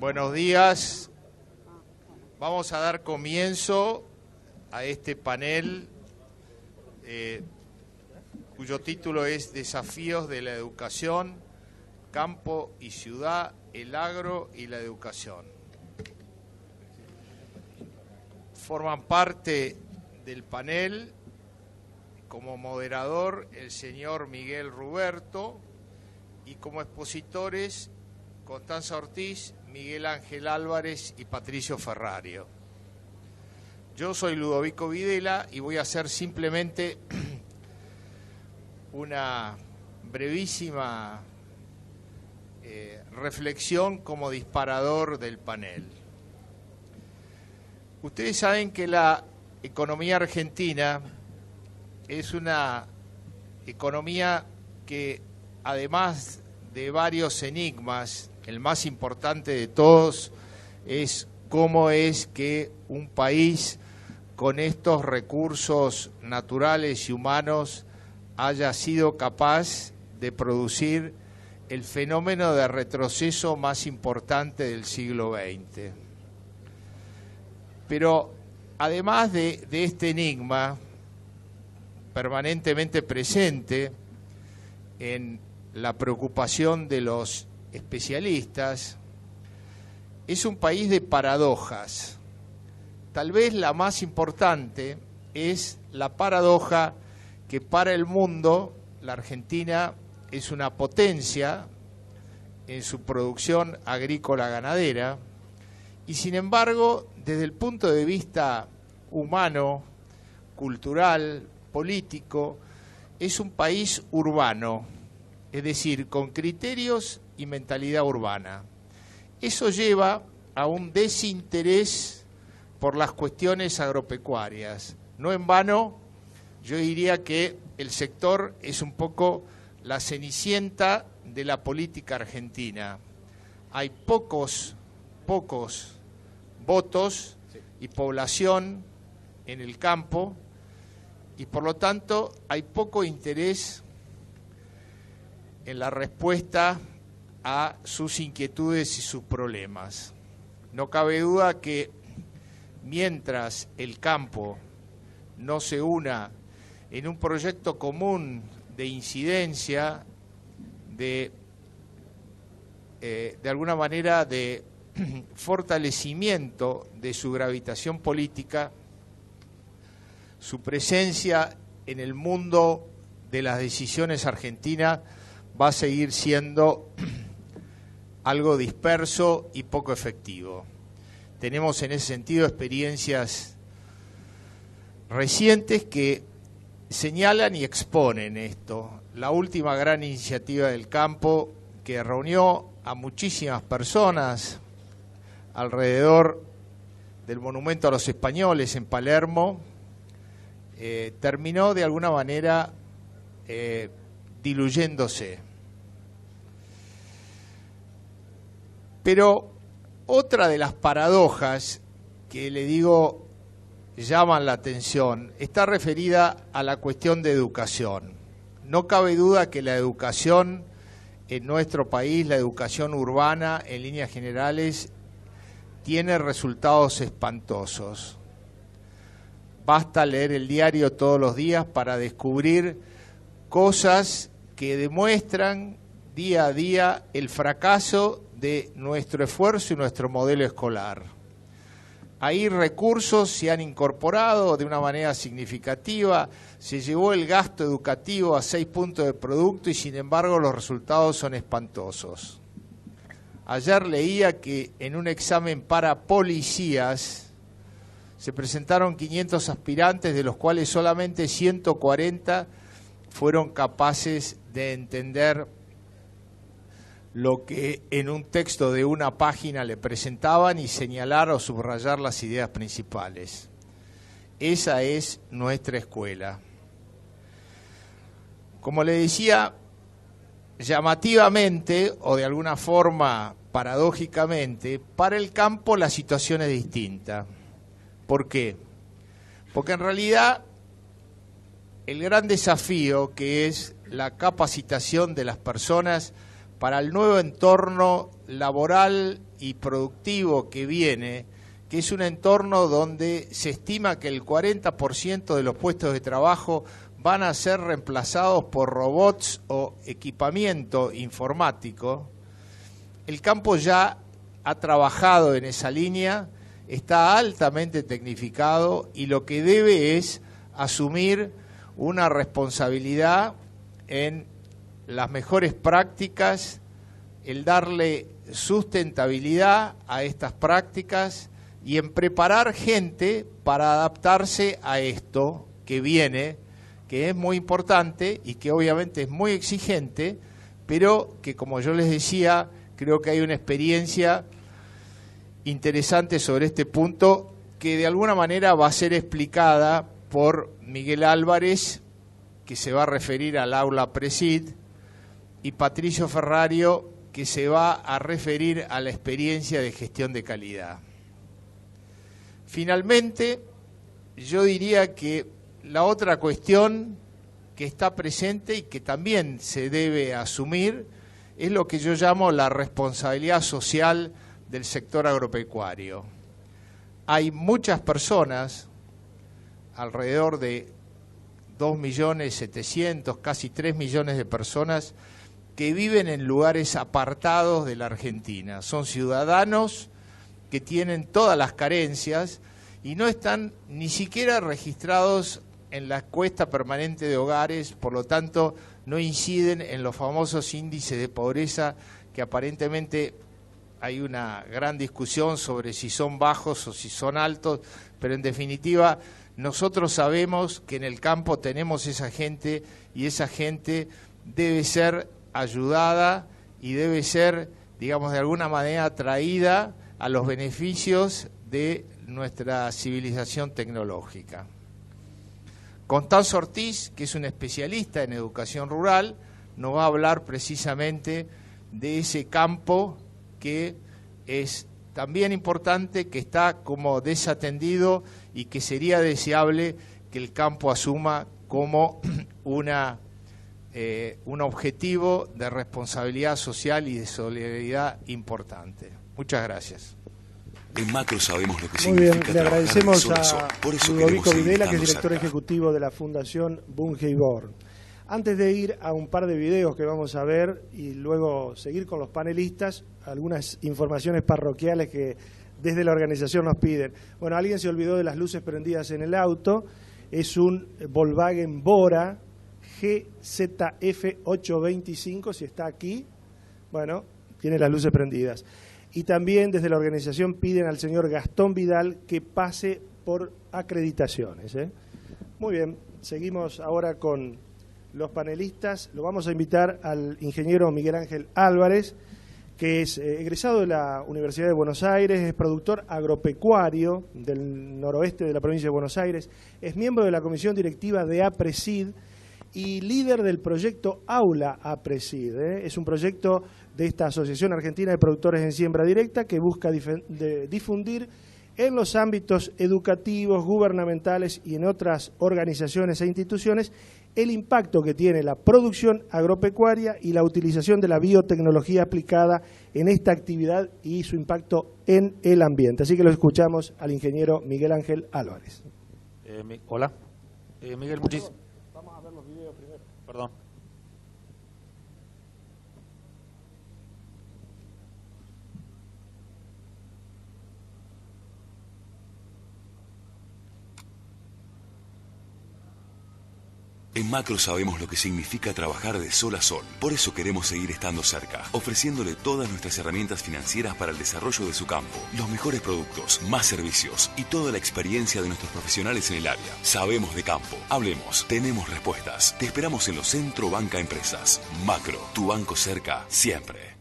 Buenos días. Vamos a dar comienzo a este panel cuyo título es Desafíos de la educación, campo y ciudad, el agro y la educación. Forman parte del panel como moderador el señor Miguel Ruberto y como expositores Constanza Ortiz, Miguel Ángel Álvarez y Patricio Ferrario. Yo soy Ludovico Videla y voy a hacer simplemente una brevísima reflexión como disparador del panel. Ustedes saben que la economía argentina es una economía que, además de varios enigmas, el más importante de todos es cómo es que un país con estos recursos naturales y humanos haya sido capaz de producir el fenómeno de retroceso más importante del siglo XX. Pero además de este enigma permanentemente presente en la preocupación de los especialistas, es un país de paradojas. Tal vez la más importante es la paradoja que para el mundo la Argentina es una potencia en su producción agrícola ganadera y sin embargo desde el punto de vista humano, cultural, político, es un país urbano, es decir, con criterios y mentalidad urbana. Eso lleva a un desinterés por las cuestiones agropecuarias. No en vano, yo diría que el sector es un poco la cenicienta de la política argentina. Hay pocos votos y población en el campo y por lo tanto hay poco interés en la respuesta a sus inquietudes y sus problemas. No cabe duda que mientras el campo no se una en un proyecto común de incidencia, de alguna manera de fortalecimiento de su gravitación política, su presencia en el mundo de las decisiones argentinas va a seguir siendo algo disperso y poco efectivo. Tenemos en ese sentido experiencias recientes que señalan y exponen esto. La última gran iniciativa del campo que reunió a muchísimas personas alrededor del Monumento a los Españoles en Palermo, terminó de alguna manera diluyéndose. Pero otra de las paradojas que le digo llaman la atención está referida a la cuestión de educación. No cabe duda que la educación en nuestro país, la educación urbana en líneas generales, tiene resultados espantosos. Basta leer el diario todos los días para descubrir cosas que demuestran día a día el fracaso de nuestro esfuerzo y nuestro modelo escolar. Ahí recursos se han incorporado de una manera significativa, se llevó el gasto educativo a 6 puntos de producto y sin embargo los resultados son espantosos. Ayer leía que en un examen para policías se presentaron 500 aspirantes, de los cuales solamente 140 fueron capaces de entender lo que en un texto de una página le presentaban y señalar o subrayar las ideas principales. Esa es nuestra escuela. Como le decía, llamativamente o de alguna forma paradójicamente, para el campo la situación es distinta. ¿Por qué? Porque en realidad el gran desafío que es la capacitación de las personas para el nuevo entorno laboral y productivo que viene, que es un entorno donde se estima que el 40% de los puestos de trabajo van a ser reemplazados por robots o equipamiento informático, el campo ya ha trabajado en esa línea, está altamente tecnificado y lo que debe es asumir una responsabilidad en las mejores prácticas, el darle sustentabilidad a estas prácticas y en preparar gente para adaptarse a esto que viene, que es muy importante y que obviamente es muy exigente, pero que, como yo les decía, creo que hay una experiencia interesante sobre este punto que de alguna manera va a ser explicada por Miguel Álvarez, que se va a referir al aula Presid, y Patricio Ferrario, que se va a referir a la experiencia de gestión de calidad. Finalmente, yo diría que la otra cuestión que está presente y que también se debe asumir es lo que yo llamo la responsabilidad social del sector agropecuario. Hay muchas personas, alrededor de 2.700.000, casi 3 millones de personas, que viven en lugares apartados de la Argentina. Son ciudadanos que tienen todas las carencias y no están ni siquiera registrados en la encuesta permanente de hogares, por lo tanto no inciden en los famosos índices de pobreza que aparentemente hay una gran discusión sobre si son bajos o si son altos, pero en definitiva nosotros sabemos que en el campo tenemos esa gente y esa gente debe ser ayudada y debe ser, digamos, de alguna manera traída a los beneficios de nuestra civilización tecnológica. Constanzo Ortiz, que es un especialista en educación rural, nos va a hablar precisamente de ese campo que es también importante, que está como desatendido y que sería deseable que el campo asuma como un objetivo de responsabilidad social y de solidaridad importante. Muchas gracias. En Macro sabemos lo que Muy bien, significa le agradecemos trabajar a por eso Ludovico queremos Videla, que es seguir director estando cerca. ejecutivo de la Fundación Bunge y Born. Antes de ir a un par de videos que vamos a ver y luego seguir con los panelistas, algunas informaciones parroquiales que desde la organización nos piden. Bueno, alguien se olvidó de las luces prendidas en el auto. Es un Volkswagen Bora GZF825, si está aquí, bueno, tiene las luces prendidas. Y también desde la organización piden al señor Gastón Vidal que pase por acreditaciones, ¿eh? Muy bien, seguimos ahora con los panelistas. Lo vamos a invitar al ingeniero Miguel Ángel Álvarez, que es egresado de la Universidad de Buenos Aires, es productor agropecuario del noroeste de la provincia de Buenos Aires, es miembro de la comisión directiva de APRESID y líder del proyecto Aula APRESID, ¿eh? Es un proyecto de esta Asociación Argentina de Productores en Siembra Directa que busca difundir en los ámbitos educativos, gubernamentales y en otras organizaciones e instituciones el impacto que tiene la producción agropecuaria y la utilización de la biotecnología aplicada en esta actividad y su impacto en el ambiente. Así que lo escuchamos al ingeniero Miguel Ángel Álvarez. Hola. Miguel, muchísimas... Vamos a ver los videos primero. Perdón. En Macro sabemos lo que significa trabajar de sol a sol. Por eso queremos seguir estando cerca, ofreciéndole todas nuestras herramientas financieras para el desarrollo de su campo, los mejores productos, más servicios y toda la experiencia de nuestros profesionales en el área. Sabemos de campo. Hablemos. Tenemos respuestas. Te esperamos en los Centro Banca Empresas. Macro, tu banco cerca, siempre.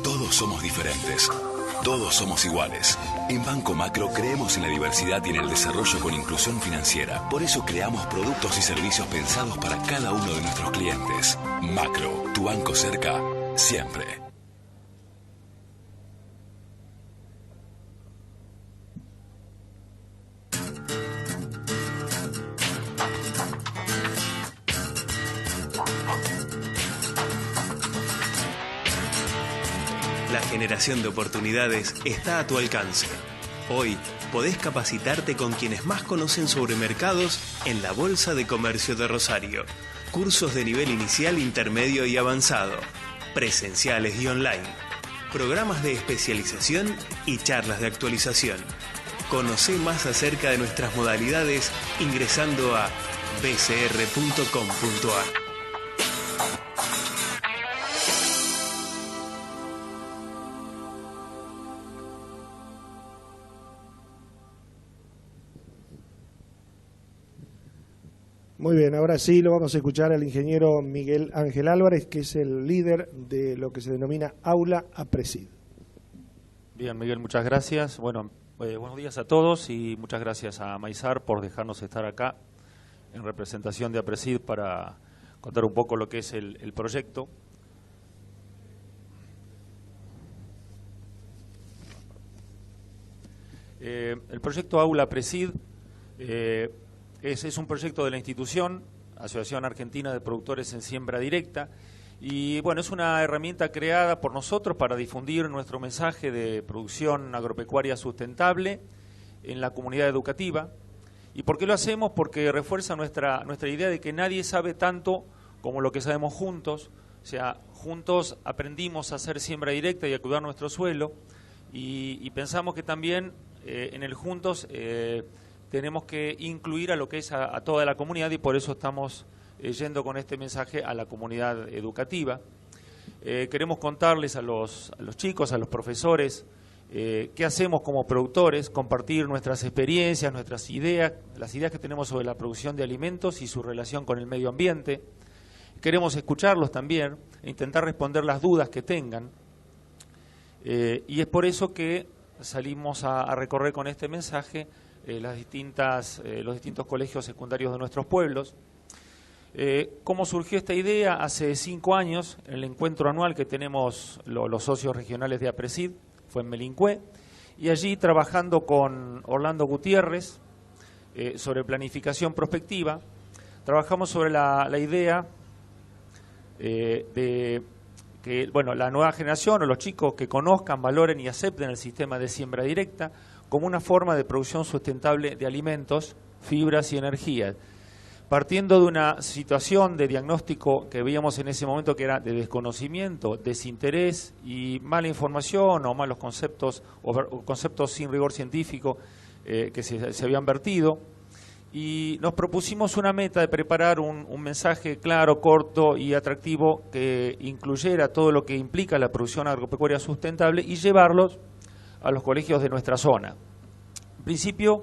Todos somos diferentes. Todos somos iguales. En Banco Macro creemos en la diversidad y en el desarrollo con inclusión financiera. Por eso creamos productos y servicios pensados para cada uno de nuestros clientes. Macro, tu banco cerca, siempre. La generación de oportunidades está a tu alcance. Hoy podés capacitarte con quienes más conocen sobre mercados en la Bolsa de Comercio de Rosario. Cursos de nivel inicial, intermedio y avanzado, presenciales y online. Programas de especialización y charlas de actualización. Conocé más acerca de nuestras modalidades ingresando a bcr.com.ar. Muy bien, ahora sí lo vamos a escuchar al ingeniero Miguel Ángel Álvarez, que es el líder de lo que se denomina Aula APRESID. Bien, Miguel, muchas gracias. Bueno, buenos días a todos y muchas gracias a Maizar por dejarnos estar acá en representación de APRESID para contar un poco lo que es el proyecto. El proyecto Aula APRESID es un proyecto de la institución, Asociación Argentina de Productores en Siembra Directa, y bueno, es una herramienta creada por nosotros para difundir nuestro mensaje de producción agropecuaria sustentable en la comunidad educativa. ¿Y por qué lo hacemos? Porque refuerza nuestra idea de que nadie sabe tanto como lo que sabemos juntos. O sea, juntos aprendimos a hacer siembra directa y a cuidar nuestro suelo, y pensamos que también en el juntos tenemos que incluir a lo que es a toda la comunidad, y por eso estamos yendo con este mensaje a la comunidad educativa. Queremos contarles a los chicos, a los profesores, qué hacemos como productores, compartir nuestras experiencias, nuestras ideas, las ideas que tenemos sobre la producción de alimentos y su relación con el medio ambiente. Queremos escucharlos también e intentar responder las dudas que tengan. Y es por eso que salimos a recorrer con este mensaje los distintos colegios secundarios de nuestros pueblos. ¿Cómo surgió esta idea? Hace 5 años, en el encuentro anual que tenemos los socios regionales de APRESID, fue en Melincué, y allí trabajando con Orlando Gutiérrez sobre planificación prospectiva, trabajamos sobre la idea de que la nueva generación o los chicos que conozcan, valoren y acepten el sistema de siembra directa como una forma de producción sustentable de alimentos, fibras y energía, partiendo de una situación de diagnóstico que veíamos en ese momento, que era de desconocimiento, desinterés y mala información o malos conceptos o conceptos sin rigor científico que se habían vertido, y nos propusimos una meta de preparar un mensaje claro, corto y atractivo que incluyera todo lo que implica la producción agropecuaria sustentable y llevarlos a los colegios de nuestra zona. En principio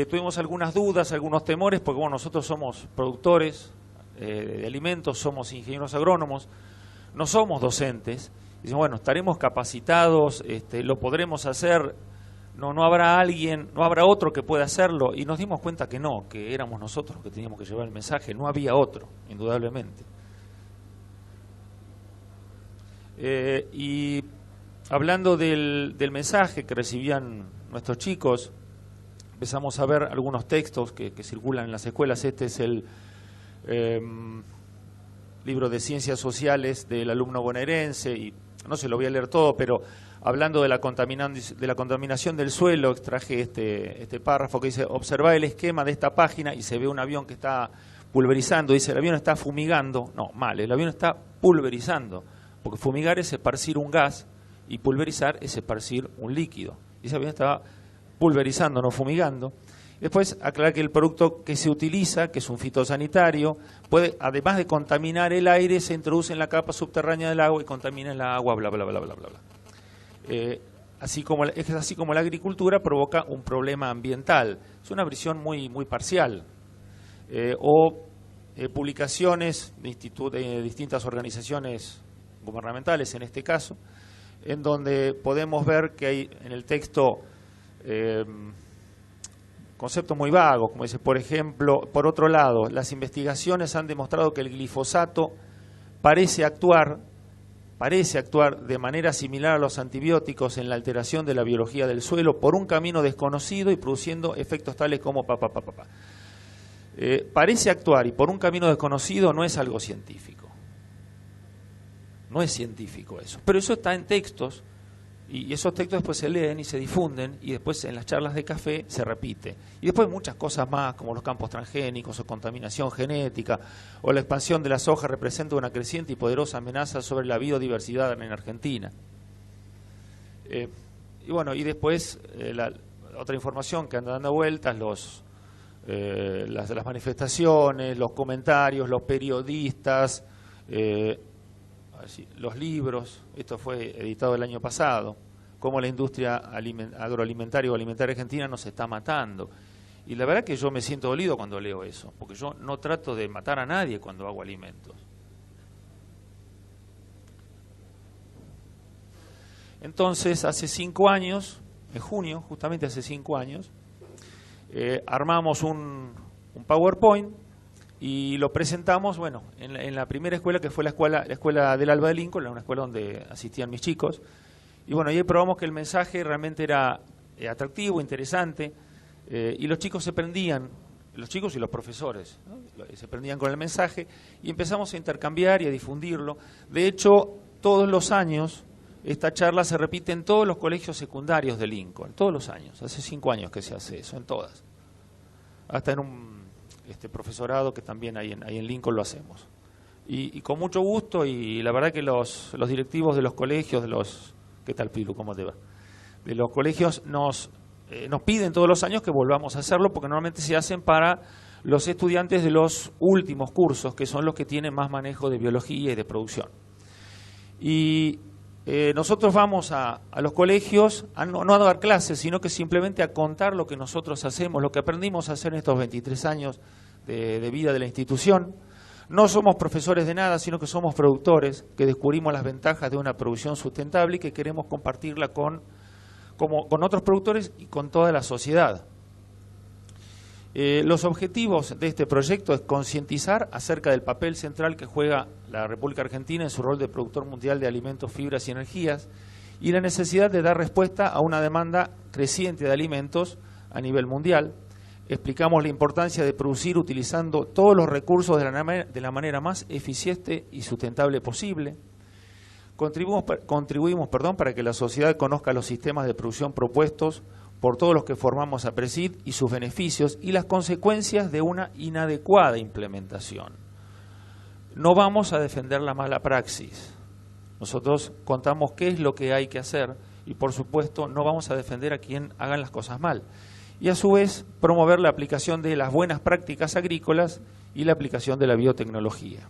tuvimos algunas dudas, algunos temores, porque nosotros somos productores de alimentos, somos ingenieros agrónomos, no somos docentes. Dicen, estaremos capacitados, lo podremos hacer, no habrá alguien, no habrá otro que pueda hacerlo, y nos dimos cuenta que no, que éramos nosotros los que teníamos que llevar el mensaje, no había otro, indudablemente. Y hablando del mensaje que recibían nuestros chicos, empezamos a ver algunos textos que circulan en las escuelas. Este es el libro de Ciencias Sociales del alumno bonaerense, y no se lo voy a leer todo, pero hablando de la contaminación del suelo, extraje este párrafo que dice: observa el esquema de esta página, y se ve un avión que está pulverizando. Dice, el avión está fumigando. No, mal, el avión está pulverizando, porque fumigar es esparcir un gas y pulverizar es esparcir un líquido. Y ese avión estaba pulverizando, no fumigando. Después aclarar que el producto que se utiliza, que es un fitosanitario, puede, además de contaminar el aire, se introduce en la capa subterránea del agua y contamina el agua, bla, bla, bla, bla, bla, bla. Así como la agricultura provoca un problema ambiental. Es una visión muy parcial. Publicaciones de distintas organizaciones gubernamentales, en este caso, en donde podemos ver que hay en el texto conceptos muy vagos, como dice, por ejemplo, por otro lado, las investigaciones han demostrado que el glifosato parece actuar de manera similar a los antibióticos en la alteración de la biología del suelo por un camino desconocido y produciendo efectos tales como parece actuar y por un camino desconocido no es algo científico. no es científico eso. Pero eso está en textos, y esos textos después se leen y se difunden, y después en las charlas de café se repite. Y después muchas cosas más, como los campos transgénicos o contaminación genética, o la expansión de la soja representa una creciente y poderosa amenaza sobre la biodiversidad en Argentina. Y bueno, y después otra información que anda dando vueltas, las manifestaciones, los comentarios, los periodistas, los libros. Esto fue editado el año pasado, cómo la industria agroalimentaria o alimentaria argentina nos está matando. Y la verdad que yo me siento dolido cuando leo eso, porque yo no trato de matar a nadie cuando hago alimentos. Entonces, hace 5 años, en junio, justamente hace 5 años, armamos un PowerPoint y lo presentamos, bueno, en la primera escuela, que fue la escuela del Alba de Lincoln, una escuela donde asistían mis chicos. Y bueno, ahí probamos que el mensaje realmente era atractivo, interesante, y los chicos se prendían, los chicos y los profesores, ¿no? Se prendían con el mensaje y empezamos a intercambiar y a difundirlo. De hecho, todos los años esta charla se repite en todos los colegios secundarios de Lincoln, todos los años. Hace 5 años que se hace eso, en todas. Hasta en un profesorado que también ahí en Lincoln lo hacemos. Y con mucho gusto, y la verdad que los directivos de los colegios, ¿qué tal, Pilu? ¿Cómo te va? De los colegios nos piden todos los años que volvamos a hacerlo, porque normalmente se hacen para los estudiantes de los últimos cursos, que son los que tienen más manejo de biología y de producción. Y nosotros vamos a los colegios no a dar clases, sino que simplemente a contar lo que nosotros hacemos, lo que aprendimos a hacer en estos 23 años de vida de la institución. No somos profesores de nada, sino que somos productores, que descubrimos las ventajas de una producción sustentable y que queremos compartirla con otros productores y con toda la sociedad. Los objetivos de este proyecto es concientizar acerca del papel central que juega la República Argentina en su rol de productor mundial de alimentos, fibras y energías, y la necesidad de dar respuesta a una demanda creciente de alimentos a nivel mundial. Explicamos la importancia de producir utilizando todos los recursos de la manera más eficiente y sustentable posible. Contribuimos para que la sociedad conozca los sistemas de producción propuestos por todos los que formamos a PRESID y sus beneficios y las consecuencias de una inadecuada implementación. No vamos a defender la mala praxis. Nosotros contamos qué es lo que hay que hacer y, por supuesto, no vamos a defender a quien hagan las cosas mal. Y a su vez promover la aplicación de las buenas prácticas agrícolas y la aplicación de la biotecnología.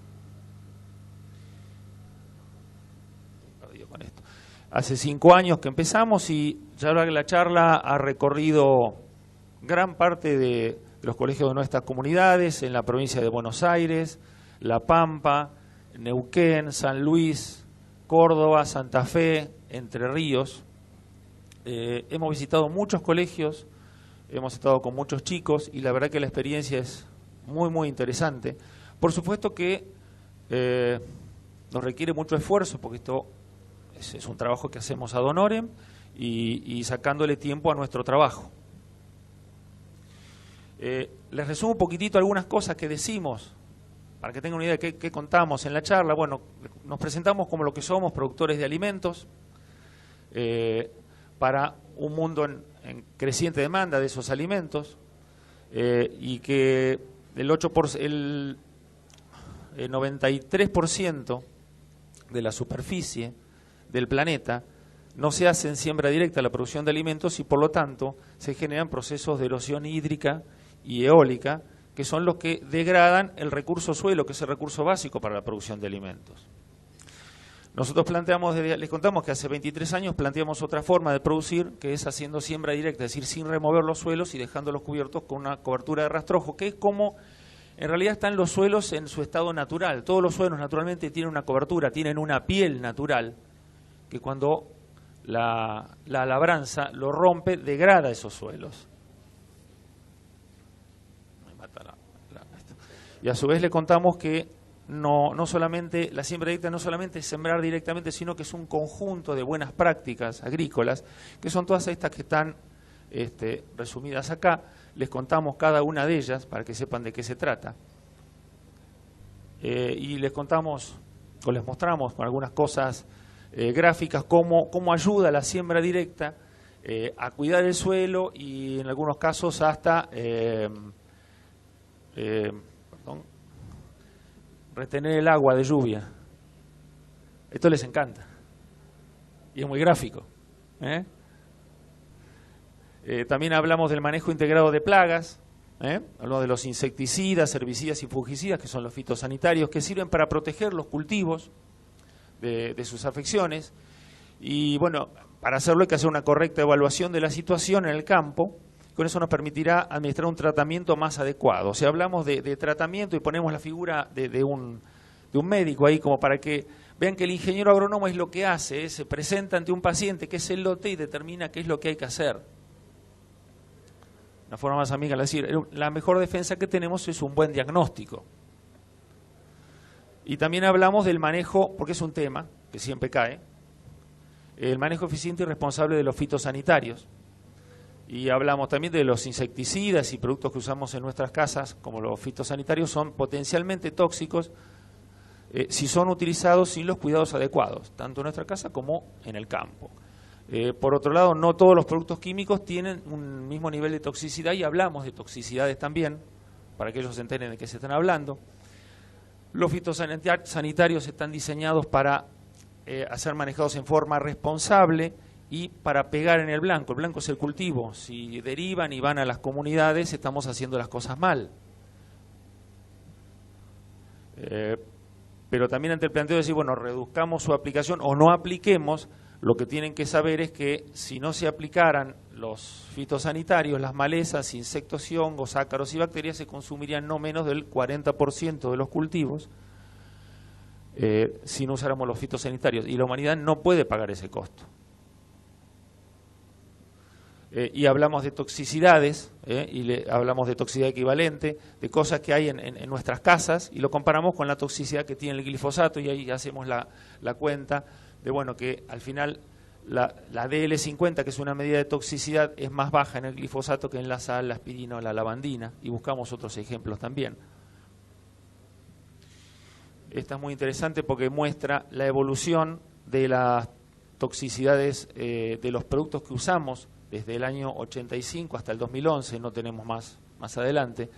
Hace 5 años que empezamos y ya la charla ha recorrido gran parte de los colegios de nuestras comunidades, en la provincia de Buenos Aires, La Pampa, Neuquén, San Luis, Córdoba, Santa Fe, Entre Ríos. Hemos visitado muchos colegios, hemos estado con muchos chicos y la verdad que la experiencia es muy, muy interesante. Por supuesto que nos requiere mucho esfuerzo, porque esto es un trabajo que hacemos ad honorem y sacándole tiempo a nuestro trabajo. Les resumo un poquitito algunas cosas que decimos, para que tengan una idea de qué contamos en la charla. Bueno, nos presentamos como lo que somos, productores de alimentos, para un mundo en creciente demanda de esos alimentos, y que el 93% de la superficie del planeta no se hace en siembra directa la producción de alimentos y por lo tanto se generan procesos de erosión hídrica y eólica que son los que degradan el recurso suelo, que es el recurso básico para la producción de alimentos. Nosotros les contamos que hace 23 años planteamos otra forma de producir, que es haciendo siembra directa, es decir, sin remover los suelos y dejándolos cubiertos con una cobertura de rastrojo, que es como en realidad están los suelos en su estado natural. Todos los suelos naturalmente tienen una cobertura, tienen una piel natural, que cuando la labranza lo rompe, degrada esos suelos. Y a su vez le contamos que no solamente la siembra directa no solamente es sembrar directamente, sino que es un conjunto de buenas prácticas agrícolas, que son todas estas que están resumidas acá. Les contamos cada una de ellas para que sepan de qué se trata. Y les contamos les mostramos con algunas cosas gráficas cómo ayuda la siembra directa a cuidar el suelo y en algunos casos hasta retener el agua de lluvia. Esto les encanta y es muy gráfico. También hablamos del manejo integrado de plagas. Hablamos de los insecticidas, herbicidas y fungicidas, que son los fitosanitarios, que sirven para proteger los cultivos de sus afecciones. Y bueno, para hacerlo hay que hacer una correcta evaluación de la situación en el campo. Con eso nos permitirá administrar un tratamiento más adecuado. O sea, hablamos de tratamiento y ponemos la figura de un médico ahí como para que vean que el ingeniero agrónomo es lo que hace, se presenta ante un paciente que es el lote y determina qué es lo que hay que hacer. Una forma más amiga de decir, la mejor defensa que tenemos es un buen diagnóstico. Y también hablamos del manejo, porque es un tema que siempre cae, el manejo eficiente y responsable de los fitosanitarios. Y hablamos también de los insecticidas y productos que usamos en nuestras casas, como los fitosanitarios, son potencialmente tóxicos si son utilizados sin los cuidados adecuados, tanto en nuestra casa como en el campo. Por otro lado, no todos los productos químicos tienen un mismo nivel de toxicidad y hablamos de toxicidades también, para que ellos se enteren de qué se están hablando. Los fitosanitarios están diseñados para ser manejados en forma responsable y para pegar en el blanco. El blanco es el cultivo. Si derivan y van a las comunidades, estamos haciendo las cosas mal. Pero también ante el planteo de decir, bueno, reduzcamos su aplicación o no apliquemos, lo que tienen que saber es que si no se aplicaran los fitosanitarios, las malezas, insectos y hongos, ácaros y bacterias se consumirían no menos del 40% de los cultivos si no usáramos los fitosanitarios. Y la humanidad no puede pagar ese costo. Y hablamos de toxicidades, hablamos de toxicidad equivalente, de cosas que hay en nuestras casas y lo comparamos con la toxicidad que tiene el glifosato y ahí hacemos la cuenta de bueno que al final la DL50, que es una medida de toxicidad, es más baja en el glifosato que en la sal, la aspirina o la lavandina, y buscamos otros ejemplos también. Esta es muy interesante porque muestra la evolución de las toxicidades de los productos que usamos desde el año 85 hasta el 2011, no tenemos más adelante,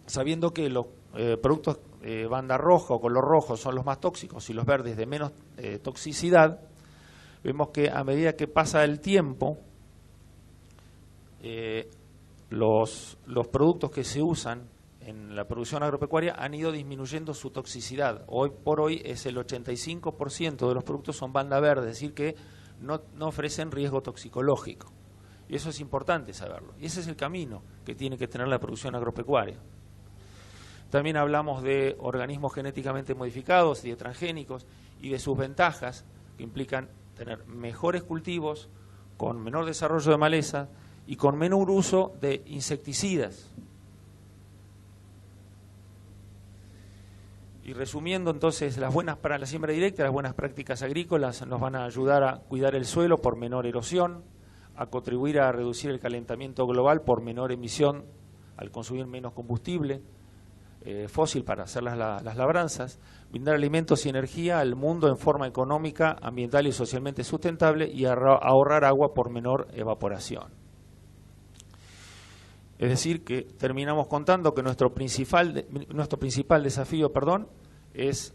sabiendo que los productos banda roja o color rojo son los más tóxicos y los verdes de menos toxicidad, vemos que a medida que pasa el tiempo, los productos que se usan en la producción agropecuaria han ido disminuyendo su toxicidad. Hoy por hoy es el 85% de los productos son banda verde, es decir que no ofrecen riesgo toxicológico. Y eso es importante saberlo. Y ese es el camino que tiene que tener la producción agropecuaria. También hablamos de organismos genéticamente modificados y de transgénicos y de sus ventajas que implican tener mejores cultivos, con menor desarrollo de maleza y con menor uso de insecticidas. Y resumiendo entonces, las buenas para la siembra directa, las buenas prácticas agrícolas nos van a ayudar a cuidar el suelo por menor erosión, a contribuir a reducir el calentamiento global por menor emisión al consumir menos combustible fósil para hacer las labranzas, brindar alimentos y energía al mundo en forma económica, ambiental y socialmente sustentable y ahorrar agua por menor evaporación. Es decir, que terminamos contando que nuestro principal desafío es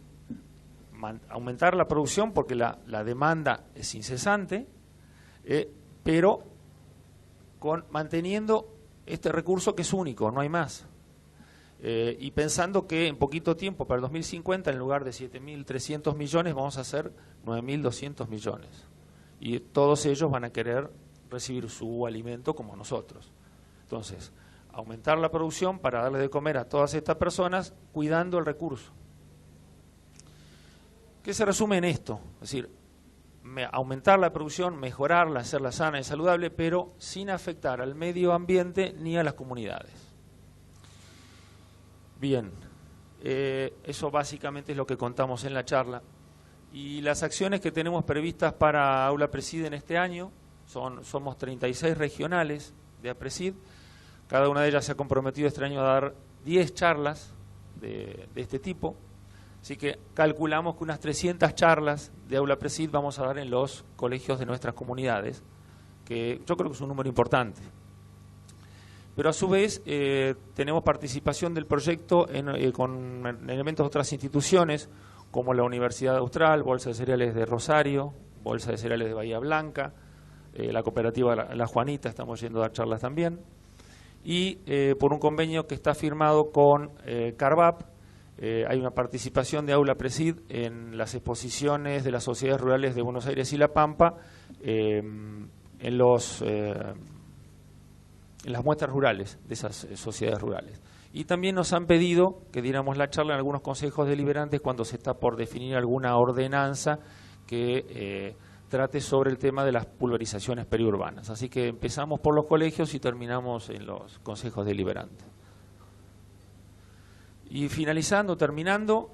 aumentar la producción porque la demanda es incesante, pero manteniendo este recurso que es único, no hay más. Y pensando que en poquito tiempo, para el 2050, en lugar de 7.300 millones, vamos a hacer 9.200 millones. Y todos ellos van a querer recibir su alimento como nosotros. Entonces, aumentar la producción para darle de comer a todas estas personas, cuidando el recurso. ¿Qué se resume en esto? Es decir, aumentar la producción, mejorarla, hacerla sana y saludable, pero sin afectar al medio ambiente ni a las comunidades. Bien, eso básicamente es lo que contamos en la charla. Y las acciones que tenemos previstas para Aula Presid en este año, somos 36 regionales de APRESID. Cada una de ellas se ha comprometido este año a dar 10 charlas de este tipo. Así que calculamos que unas 300 charlas de Aula Presid vamos a dar en los colegios de nuestras comunidades, que yo creo que es un número importante. Pero a su vez tenemos participación del proyecto con elementos de otras instituciones, como la Universidad Austral, Bolsa de Cereales de Rosario, Bolsa de Cereales de Bahía Blanca, la cooperativa La Juanita, estamos yendo a dar charlas también, y por un convenio que está firmado con Carvap. Hay una participación de Aula Presid en las exposiciones de las sociedades rurales de Buenos Aires y La Pampa, en las muestras rurales de esas sociedades rurales. Y también nos han pedido que diéramos la charla en algunos consejos deliberantes cuando se está por definir alguna ordenanza que trate sobre el tema de las pulverizaciones periurbanas. Así que empezamos por los colegios y terminamos en los consejos deliberantes. Y terminando,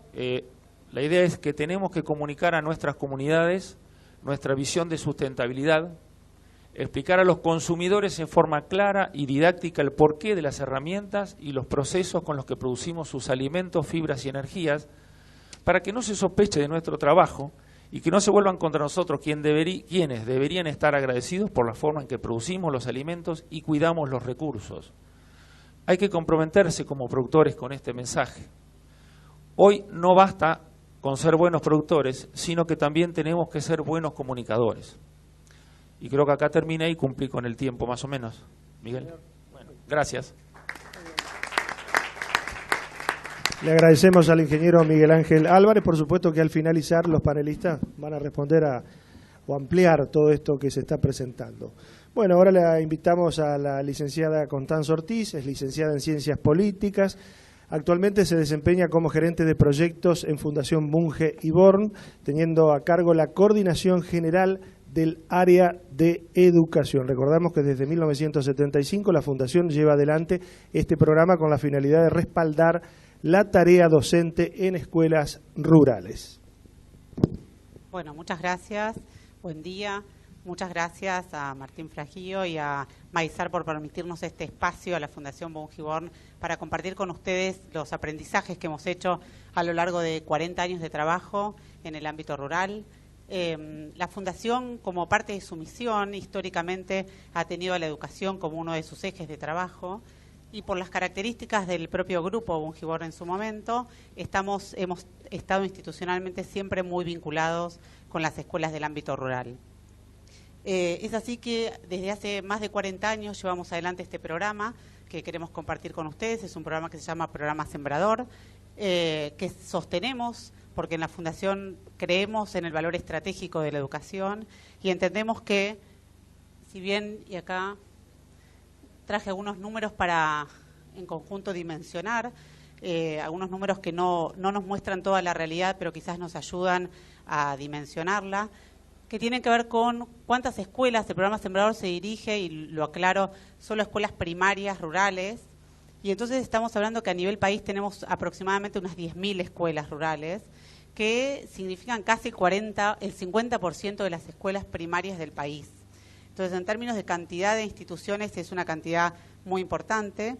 la idea es que tenemos que comunicar a nuestras comunidades nuestra visión de sustentabilidad, explicar a los consumidores en forma clara y didáctica el porqué de las herramientas y los procesos con los que producimos sus alimentos, fibras y energías, para que no se sospeche de nuestro trabajo y que no se vuelvan contra nosotros quienes deberían estar agradecidos por la forma en que producimos los alimentos y cuidamos los recursos. Hay que comprometerse como productores con este mensaje. Hoy no basta con ser buenos productores, sino que también tenemos que ser buenos comunicadores. Y creo que acá termina y cumplí con el tiempo más o menos. Miguel. Bueno, gracias. Le agradecemos al ingeniero Miguel Ángel Álvarez. Por supuesto que al finalizar los panelistas van a responder o ampliar todo esto que se está presentando. Bueno, ahora le invitamos a la licenciada Constanza Ortiz, es licenciada en Ciencias Políticas. Actualmente se desempeña como gerente de proyectos en Fundación Bunge y Born, teniendo a cargo la coordinación general del área de educación. Recordamos que desde 1975 la Fundación lleva adelante este programa con la finalidad de respaldar la tarea docente en escuelas rurales. Bueno, muchas gracias. Buen día. Muchas gracias a Martín Fragillo y a Maizar por permitirnos este espacio a la Fundación Bunge y Born para compartir con ustedes los aprendizajes que hemos hecho a lo largo de 40 años de trabajo en el ámbito rural. La Fundación, como parte de su misión, históricamente ha tenido a la educación como uno de sus ejes de trabajo y por las características del propio grupo Bunge y Born en su momento, hemos estado institucionalmente siempre muy vinculados con las escuelas del ámbito rural. Es así que desde hace más de 40 años llevamos adelante este programa que queremos compartir con ustedes. Es un programa que se llama Programa Sembrador, que sostenemos porque en la Fundación creemos en el valor estratégico de la educación y entendemos que, si bien, y acá traje algunos números para en conjunto dimensionar, algunos números que no nos muestran toda la realidad, pero quizás nos ayudan a dimensionarla, que tienen que ver con cuántas escuelas el programa Sembrador se dirige, y lo aclaro, solo escuelas primarias rurales, y entonces estamos hablando que a nivel país tenemos aproximadamente unas 10.000 escuelas rurales, que significan casi el 50% de las escuelas primarias del país. Entonces, en términos de cantidad de instituciones, es una cantidad muy importante.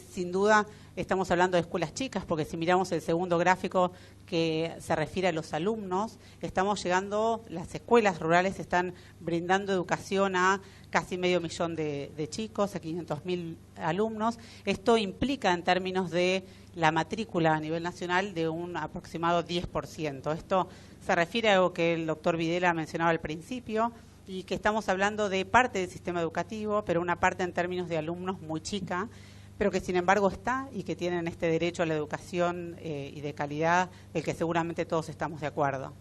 Sin duda, estamos hablando de escuelas chicas, porque si miramos el segundo gráfico que se refiere a los alumnos, las escuelas rurales están brindando educación a casi 500.000 de chicos, a 500.000 alumnos. Esto implica, en términos de la matrícula a nivel nacional, de un aproximado 10%. Esto se refiere a algo que el doctor Videla mencionaba al principio, y que estamos hablando de parte del sistema educativo, pero una parte en términos de alumnos muy chica, pero que sin embargo está y que tienen este derecho a la educación y de calidad, del que seguramente todos estamos de acuerdo.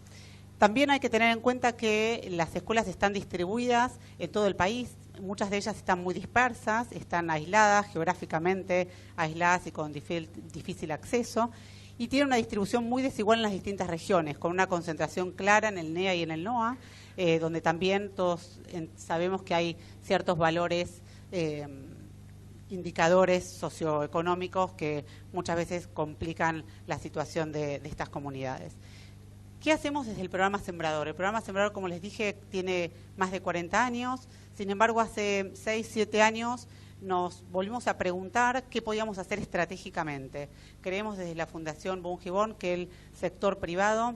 También hay que tener en cuenta que las escuelas están distribuidas en todo el país, muchas de ellas están muy dispersas, están aisladas, geográficamente aisladas y con difícil acceso, y tienen una distribución muy desigual en las distintas regiones, con una concentración clara en el NEA y en el NOA, donde también todos sabemos que hay ciertos valores, indicadores socioeconómicos que muchas veces complican la situación de estas comunidades. ¿Qué hacemos desde el programa Sembrador? El programa Sembrador, como les dije, tiene más de 40 años, sin embargo, hace 6, 7 años nos volvimos a preguntar qué podíamos hacer estratégicamente. Creemos desde la Fundación Bungiborn que el sector privado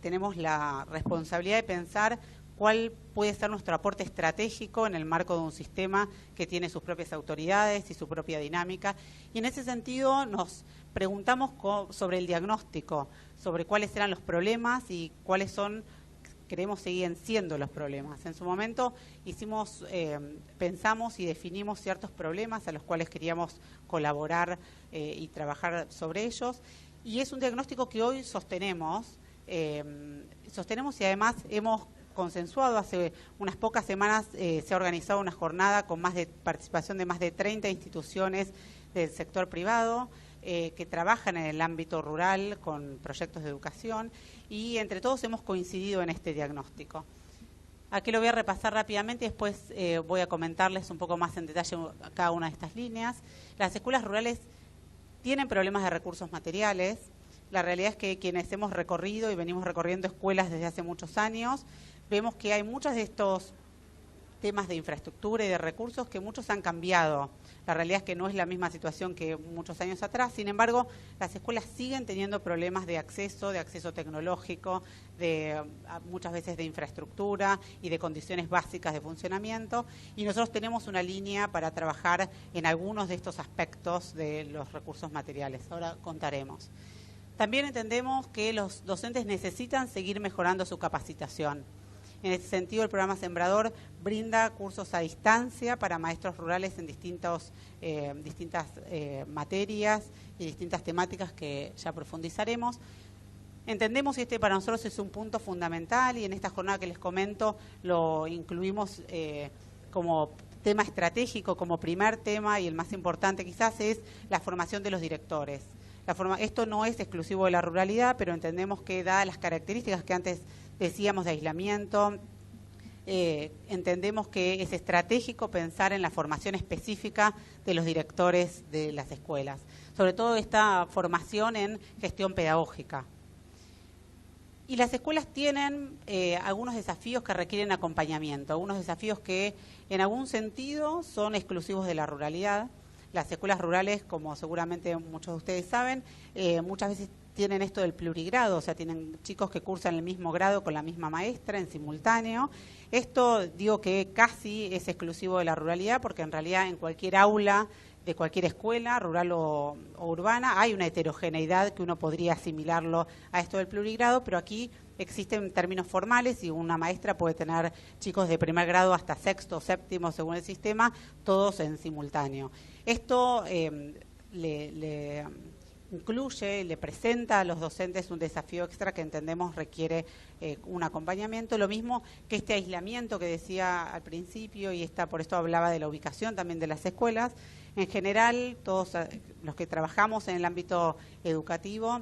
tenemos la responsabilidad de pensar cuál puede ser nuestro aporte estratégico en el marco de un sistema que tiene sus propias autoridades y su propia dinámica. Y en ese sentido nos preguntamos sobre el diagnóstico, sobre cuáles eran los problemas y cuáles creemos siguen siendo los problemas. En su momento pensamos y definimos ciertos problemas a los cuales queríamos colaborar y trabajar sobre ellos. Y es un diagnóstico que hoy sostenemos y además hemos consensuado. Hace unas pocas semanas se ha organizado una jornada con participación de más de 30 instituciones del sector privado que trabajan en el ámbito rural con proyectos de educación, y entre todos hemos coincidido en este diagnóstico. Aquí lo voy a repasar rápidamente y después voy a comentarles un poco más en detalle cada una de estas líneas. Las escuelas rurales tienen problemas de recursos materiales. La realidad es que quienes hemos recorrido y venimos recorriendo escuelas desde hace muchos años, vemos que hay muchos de estos temas de infraestructura y de recursos que muchos han cambiado. La realidad es que no es la misma situación que muchos años atrás. Sin embargo, las escuelas siguen teniendo problemas de acceso tecnológico, muchas veces de infraestructura y de condiciones básicas de funcionamiento. Y nosotros tenemos una línea para trabajar en algunos de estos aspectos de los recursos materiales. Ahora contaremos. También entendemos que los docentes necesitan seguir mejorando su capacitación. En ese sentido, el programa Sembrador brinda cursos a distancia para maestros rurales en distintas materias y distintas temáticas que ya profundizaremos. Entendemos, y este para nosotros es un punto fundamental, y en esta jornada que les comento lo incluimos como tema estratégico, como primer tema, y el más importante quizás es la formación de los directores. Esto no es exclusivo de la ruralidad, pero entendemos que, dadas las características que antes decíamos de aislamiento, entendemos que es estratégico pensar en la formación específica de los directores de las escuelas, sobre todo esta formación en gestión pedagógica. Y las escuelas tienen algunos desafíos que requieren acompañamiento, algunos desafíos que en algún sentido son exclusivos de la ruralidad. Las escuelas rurales, como seguramente muchos de ustedes saben, muchas veces tienen esto del plurigrado, o sea, tienen chicos que cursan el mismo grado con la misma maestra en simultáneo. Esto digo que casi es exclusivo de la ruralidad, porque en realidad en cualquier aula de cualquier escuela, rural o urbana, hay una heterogeneidad que uno podría asimilarlo a esto del plurigrado, pero aquí existen términos formales y una maestra puede tener chicos de primer grado hasta sexto o séptimo, según el sistema, todos en simultáneo. Esto le incluye, le presenta a los docentes un desafío extra que entendemos requiere un acompañamiento. Lo mismo que este aislamiento que decía al principio, y por esto hablaba de la ubicación también de las escuelas. En general, todos los que trabajamos en el ámbito educativo,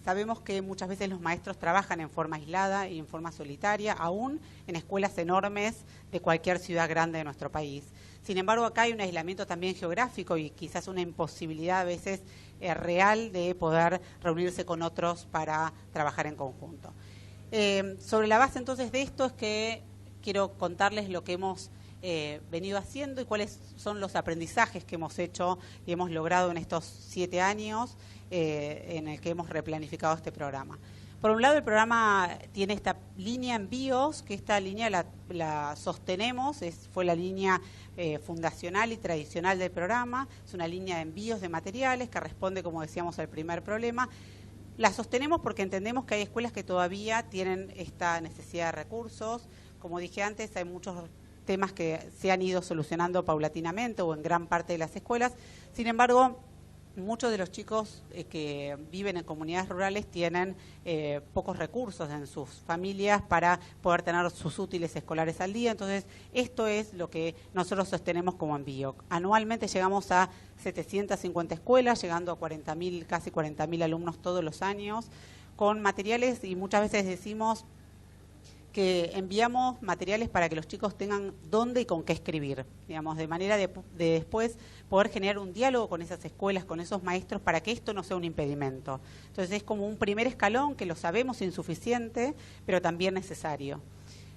sabemos que muchas veces los maestros trabajan en forma aislada y en forma solitaria, aún en escuelas enormes de cualquier ciudad grande de nuestro país. Sin embargo, acá hay un aislamiento también geográfico y quizás una imposibilidad a veces real de poder reunirse con otros para trabajar en conjunto. Sobre la base entonces de esto es que quiero contarles lo que hemos venido haciendo y cuáles son los aprendizajes que hemos hecho y hemos logrado en estos 7 años en el que hemos replanificado este programa. Por un lado, el programa tiene esta línea envíos, que esta línea la sostenemos, fue la línea fundacional y tradicional del programa, es una línea de envíos de materiales que responde, como decíamos, al primer problema. La sostenemos porque entendemos que hay escuelas que todavía tienen esta necesidad de recursos. Como dije antes, hay muchos temas que se han ido solucionando paulatinamente o en gran parte de las escuelas. Sin embargo, muchos de los chicos que viven en comunidades rurales tienen pocos recursos en sus familias para poder tener sus útiles escolares al día. Entonces, esto es lo que nosotros sostenemos como envío. Anualmente llegamos a 750 escuelas, llegando a 40.000, casi 40.000 alumnos todos los años, con materiales, y muchas veces decimos que enviamos materiales para que los chicos tengan dónde y con qué escribir, digamos, de manera de después poder generar un diálogo con esas escuelas, con esos maestros, para que esto no sea un impedimento. Entonces es como un primer escalón que lo sabemos insuficiente, pero también necesario.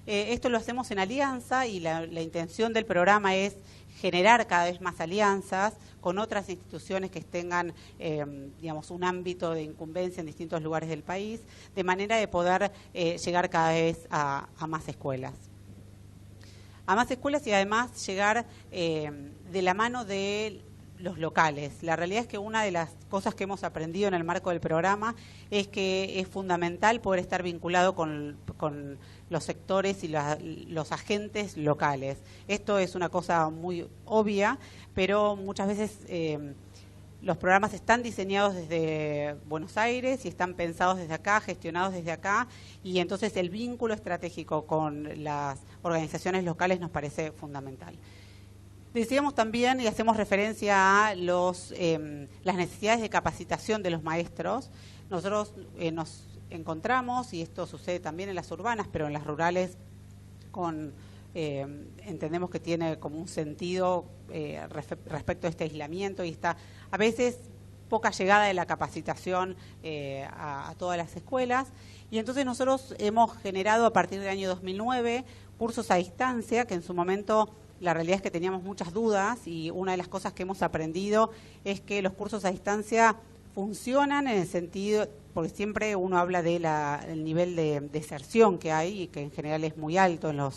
Esto lo hacemos en alianza y la intención del programa es generar cada vez más alianzas con otras instituciones que tengan, digamos, un ámbito de incumbencia en distintos lugares del país, de manera de poder llegar cada vez a más escuelas. A más escuelas y además llegar de la mano de los locales. La realidad es que una de las cosas que hemos aprendido en el marco del programa es que es fundamental poder estar vinculado con los sectores y los agentes locales. Esto es una cosa muy obvia, pero muchas veces los programas están diseñados desde Buenos Aires y están pensados desde acá, gestionados desde acá, y entonces el vínculo estratégico con las organizaciones locales nos parece fundamental. Decíamos también, y hacemos referencia a las necesidades de capacitación de los maestros. Nosotros nos encontramos, y esto sucede también en las urbanas, pero en las rurales entendemos que tiene como un sentido respecto a este aislamiento, y está a veces poca llegada de la capacitación a todas las escuelas. Y entonces nosotros hemos generado a partir del año 2009 cursos a distancia, que en su momento la realidad es que teníamos muchas dudas, y una de las cosas que hemos aprendido es que los cursos a distancia funcionan en el sentido, porque siempre uno habla del nivel de deserción que hay, y que en general es muy alto, no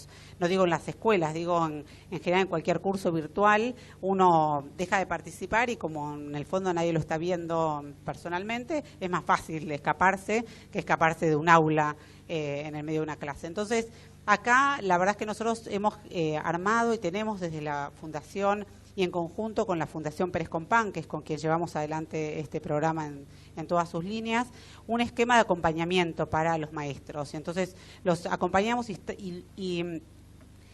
digo en las escuelas, digo en general en cualquier curso virtual, uno deja de participar y como en el fondo nadie lo está viendo personalmente, es más fácil escaparse que escaparse de un aula en el medio de una clase. Entonces, acá la verdad es que nosotros hemos armado y tenemos desde la Fundación y en conjunto con la Fundación Pérez Compán, que es con quien llevamos adelante este programa en todas sus líneas, un esquema de acompañamiento para los maestros. Y entonces los acompañamos y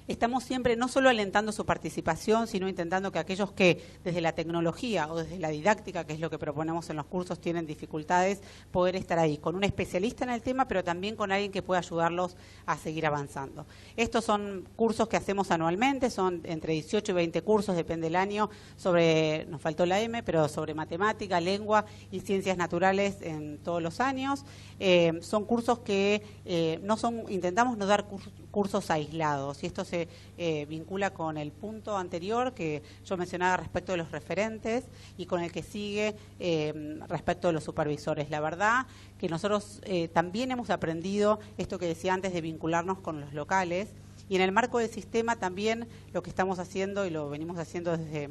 estamos siempre no solo alentando su participación, sino intentando que aquellos que desde la tecnología o desde la didáctica, que es lo que proponemos en los cursos, tienen dificultades, poder estar ahí con un especialista en el tema, pero también con alguien que pueda ayudarlos a seguir avanzando. Estos son cursos que hacemos anualmente, son entre 18 y 20 cursos, depende del año, nos faltó la M, pero sobre matemática, lengua y ciencias naturales en todos los años. Son cursos que intentamos no dar cursos aislados, y esto se vincula con el punto anterior que yo mencionaba respecto de los referentes y con el que sigue respecto de los supervisores. La verdad que nosotros también hemos aprendido esto que decía antes de vincularnos con los locales, y en el marco del sistema también lo que estamos haciendo, y lo venimos haciendo desde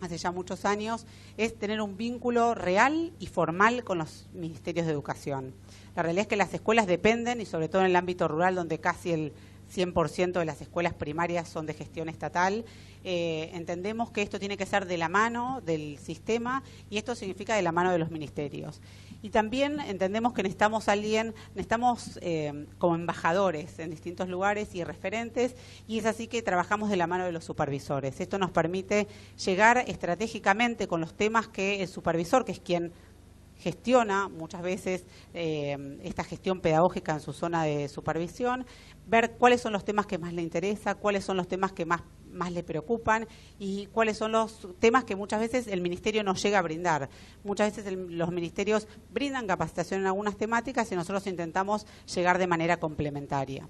hace ya muchos años, es tener un vínculo real y formal con los ministerios de educación. La realidad es que las escuelas dependen, y sobre todo en el ámbito rural, donde casi el 100% de las escuelas primarias son de gestión estatal, entendemos que esto tiene que ser de la mano del sistema, y esto significa de la mano de los ministerios. Y también entendemos que necesitamos como embajadores en distintos lugares y referentes, y es así que trabajamos de la mano de los supervisores. Esto nos permite llegar estratégicamente con los temas que el supervisor, que es quien gestiona muchas veces esta gestión pedagógica en su zona de supervisión, ver cuáles son los temas que más le interesa, cuáles son los temas que más le preocupan y cuáles son los temas que muchas veces el ministerio no llega a brindar. Muchas veces los ministerios brindan capacitación en algunas temáticas y nosotros intentamos llegar de manera complementaria.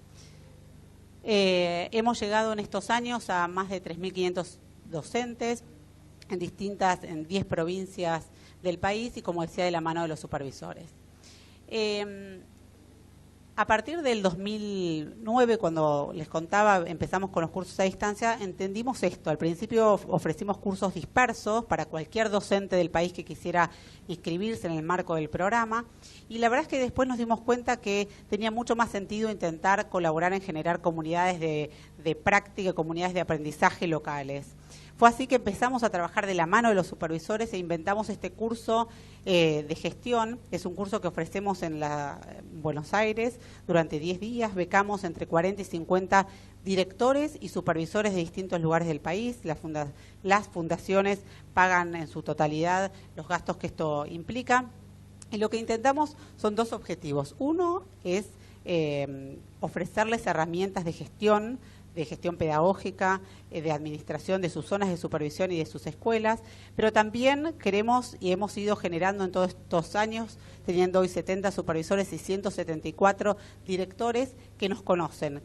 Hemos llegado en estos años a más de 3.500 docentes en 10 provincias del país, y como decía, de la mano de los supervisores. A partir del 2009, cuando les contaba, empezamos con los cursos a distancia, entendimos esto. Al principio ofrecimos cursos dispersos para cualquier docente del país que quisiera inscribirse en el marco del programa, y la verdad es que después nos dimos cuenta que tenía mucho más sentido intentar colaborar en generar comunidades de práctica, comunidades de aprendizaje locales. Fue así que empezamos a trabajar de la mano de los supervisores e inventamos este curso de gestión. Es un curso que ofrecemos en Buenos Aires durante 10 días. Becamos entre 40 y 50 directores y supervisores de distintos lugares del país. Las fundaciones pagan en su totalidad los gastos que esto implica. Y lo que intentamos son dos objetivos. Uno es ofrecerles herramientas de gestión de gestión pedagógica, de administración de sus zonas de supervisión y de sus escuelas, pero también queremos y hemos ido generando en todos estos años, teniendo hoy 70 supervisores y 174 directores que nos conocen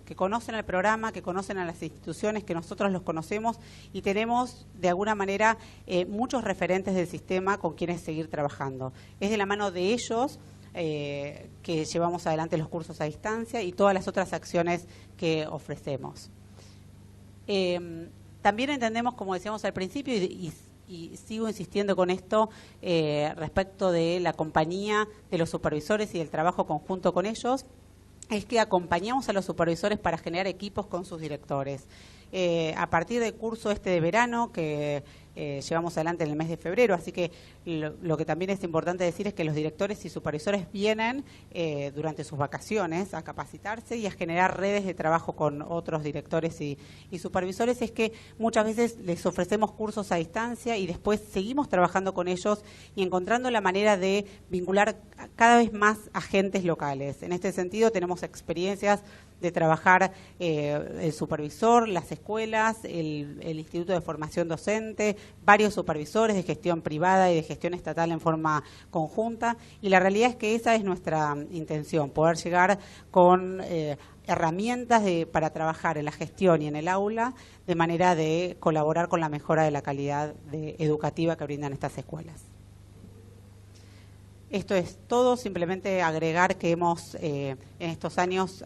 el programa, que conocen a las instituciones, que nosotros los conocemos y tenemos de alguna manera muchos referentes del sistema con quienes seguir trabajando. Es de la mano de ellos que llevamos adelante los cursos a distancia y todas las otras acciones que ofrecemos. También entendemos, como decíamos al principio, y sigo insistiendo con esto, respecto de la compañía de los supervisores y del trabajo conjunto con ellos, es que acompañamos a los supervisores para generar equipos con sus directores. A partir del curso de verano que llevamos adelante en el mes de febrero, así que lo que también es importante decir es que los directores y supervisores vienen durante sus vacaciones a capacitarse y a generar redes de trabajo con otros directores y supervisores. Es que muchas veces les ofrecemos cursos a distancia y después seguimos trabajando con ellos y encontrando la manera de vincular cada vez más agentes locales. En este sentido tenemos experiencias de trabajar el supervisor, las escuelas, el Instituto de Formación Docente, varios supervisores de gestión privada y de gestión estatal en forma conjunta, y la realidad es que esa es nuestra intención, poder llegar con herramientas para trabajar en la gestión y en el aula de manera de colaborar con la mejora de la calidad educativa que brindan estas escuelas. Esto es todo, simplemente agregar que hemos en estos años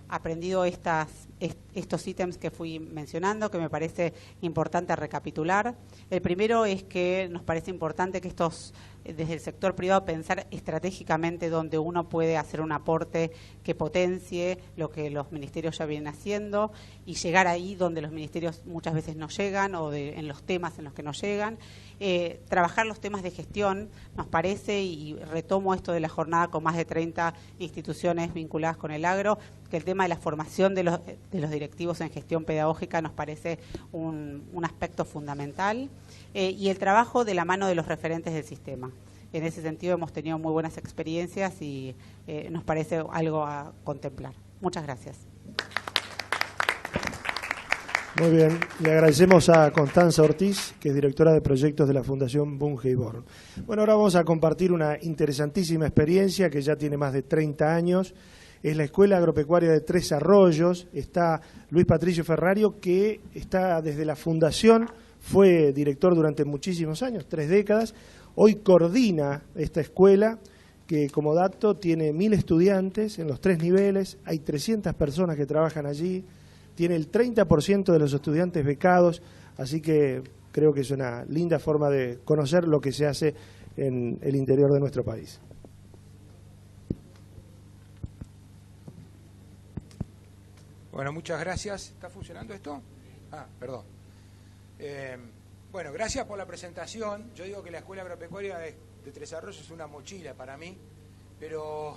aprendido estos ítems que fui mencionando, que me parece importante recapitular. El primero es que nos parece importante que desde el sector privado, pensar estratégicamente dónde uno puede hacer un aporte que potencie lo que los ministerios ya vienen haciendo y llegar ahí donde los ministerios muchas veces no llegan o en los temas en los que no llegan. Trabajar los temas de gestión, nos parece, y retomo esto de la jornada con más de 30 instituciones vinculadas con el agro, que el tema de la formación de los directivos en gestión pedagógica nos parece un aspecto fundamental, y el trabajo de la mano de los referentes del sistema. En ese sentido hemos tenido muy buenas experiencias y nos parece algo a contemplar. Muchas gracias. Muy bien, le agradecemos a Constanza Ortiz, que es directora de proyectos de la Fundación Bunge y Born. Bueno, ahora vamos a compartir una interesantísima experiencia que ya tiene más de 30 años. Es la Escuela Agropecuaria de Tres Arroyos. Está Luis Patricio Ferrario, que está desde la fundación, fue director durante muchísimos años, 3 décadas. Hoy coordina esta escuela, que como dato tiene 1000 estudiantes en los 3 niveles, hay 300 personas que trabajan allí, tiene el 30% de los estudiantes becados, así que creo que es una linda forma de conocer lo que se hace en el interior de nuestro país. Bueno, muchas gracias. ¿Está funcionando esto? Ah, perdón. Bueno, gracias por la presentación. Yo digo que la Escuela Agropecuaria de Tres Arroyos es una mochila para mí, pero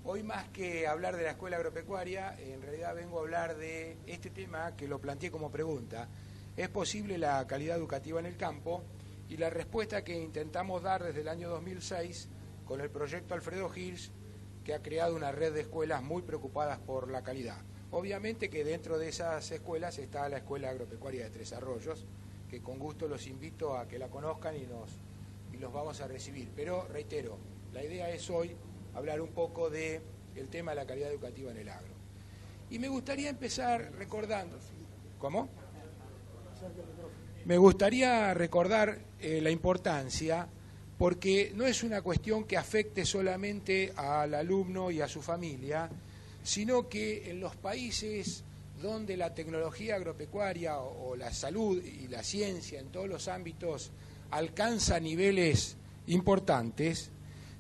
hoy más que hablar de la Escuela Agropecuaria, en realidad vengo a hablar de este tema que lo planteé como pregunta. ¿Es posible la calidad educativa en el campo? Y la respuesta que intentamos dar desde el año 2006 con el proyecto Alfredo Hirsch, que ha creado una red de escuelas muy preocupadas por la calidad. Obviamente que dentro de esas escuelas está la Escuela Agropecuaria de Tres Arroyos, que con gusto los invito a que la conozcan y los vamos a recibir. Pero reitero, la idea es hoy hablar un poco del tema de la calidad educativa en el agro. Y me gustaría empezar recordando... ¿Cómo? Me gustaría recordar la importancia, porque no es una cuestión que afecte solamente al alumno y a su familia, sino que en los países donde la tecnología agropecuaria o la salud y la ciencia en todos los ámbitos alcanza niveles importantes,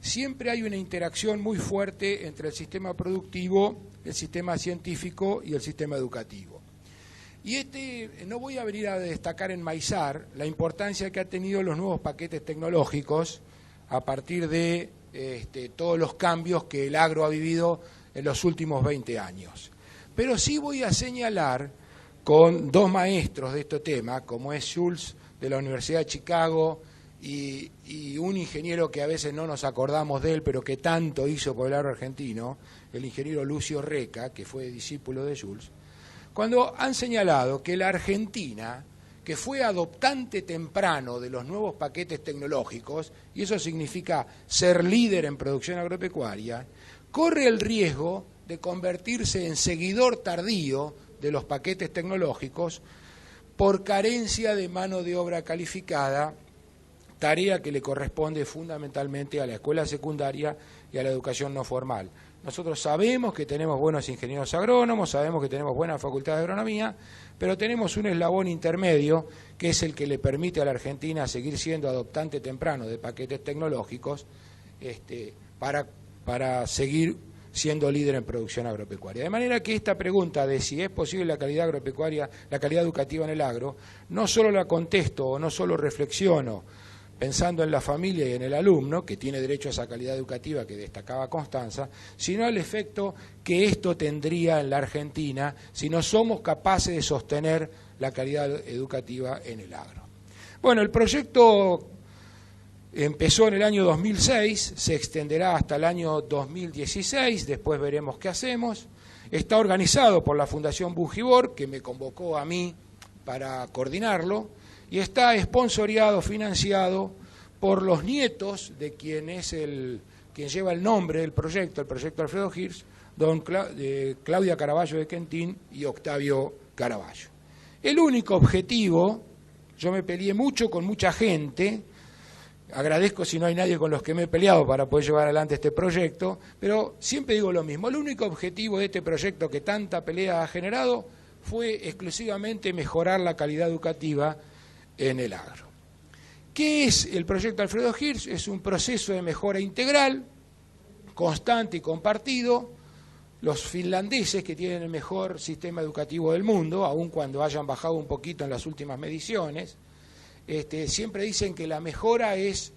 siempre hay una interacción muy fuerte entre el sistema productivo, el sistema científico y el sistema educativo. Y no voy a venir a destacar, enmaizar la importancia que han tenido los nuevos paquetes tecnológicos a partir de todos los cambios que el agro ha vivido en los últimos 20 años. Pero sí voy a señalar con 2 maestros de este tema, como es Schultz de la Universidad de Chicago y un ingeniero que a veces no nos acordamos de él, pero que tanto hizo por el agro argentino, el ingeniero Lucio Reca, que fue discípulo de Schultz, cuando han señalado que la Argentina, que fue adoptante temprano de los nuevos paquetes tecnológicos, y eso significa ser líder en producción agropecuaria, corre el riesgo de convertirse en seguidor tardío de los paquetes tecnológicos por carencia de mano de obra calificada, tarea que le corresponde fundamentalmente a la escuela secundaria y a la educación no formal. Nosotros sabemos que tenemos buenos ingenieros agrónomos, sabemos que tenemos buena facultad de agronomía, pero tenemos un eslabón intermedio que es el que le permite a la Argentina seguir siendo adoptante temprano de paquetes tecnológicos para seguir siendo líder en producción agropecuaria. De manera que esta pregunta de si es posible la calidad agropecuaria, la calidad educativa en el agro, no solo la contesto o no solo reflexiono pensando en la familia y en el alumno, que tiene derecho a esa calidad educativa que destacaba Constanza, sino al efecto que esto tendría en la Argentina si no somos capaces de sostener la calidad educativa en el agro. Bueno, el proyecto empezó en el año 2006, se extenderá hasta el año 2016, después veremos qué hacemos. Está organizado por la Fundación Bujibor, que me convocó a mí para coordinarlo, y está esponsoreado, financiado por los nietos de quien lleva el nombre del proyecto, el proyecto Alfredo Hirsch, Claudia Caraballo de Quentín y Octavio Caraballo. El único objetivo, yo me peleé mucho con mucha gente, agradezco si no hay nadie con los que me he peleado para poder llevar adelante este proyecto, pero siempre digo lo mismo, el único objetivo de este proyecto que tanta pelea ha generado fue exclusivamente mejorar la calidad educativa en el agro. ¿Qué es el proyecto Alfredo Hirsch? Es un proceso de mejora integral, constante y compartido. Los finlandeses, que tienen el mejor sistema educativo del mundo, aun cuando hayan bajado un poquito en las últimas mediciones, siempre dicen que la mejora es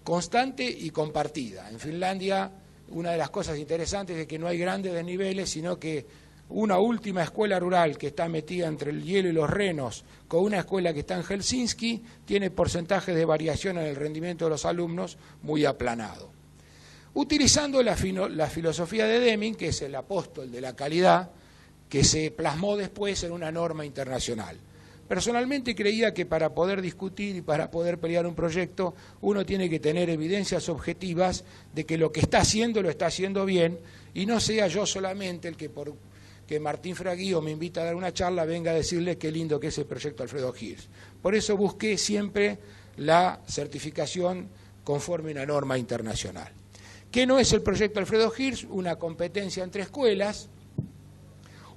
constante y compartida. En Finlandia, una de las cosas interesantes es que no hay grandes desniveles, sino que una última escuela rural que está metida entre el hielo y los renos, con una escuela que está en Helsinki, tiene porcentajes de variación en el rendimiento de los alumnos muy aplanado. Utilizando la filosofía de Deming, que es el apóstol de la calidad, que se plasmó después en una norma internacional. Personalmente creía que para poder discutir y para poder pelear un proyecto, uno tiene que tener evidencias objetivas de que lo que está haciendo lo está haciendo bien, y no sea yo solamente el que que Martín Fraguío me invita a dar una charla, venga a decirle qué lindo que es el proyecto Alfredo Hirsch. Por eso busqué siempre la certificación conforme a una norma internacional. ¿Qué no es el proyecto Alfredo Hirsch? Una competencia entre escuelas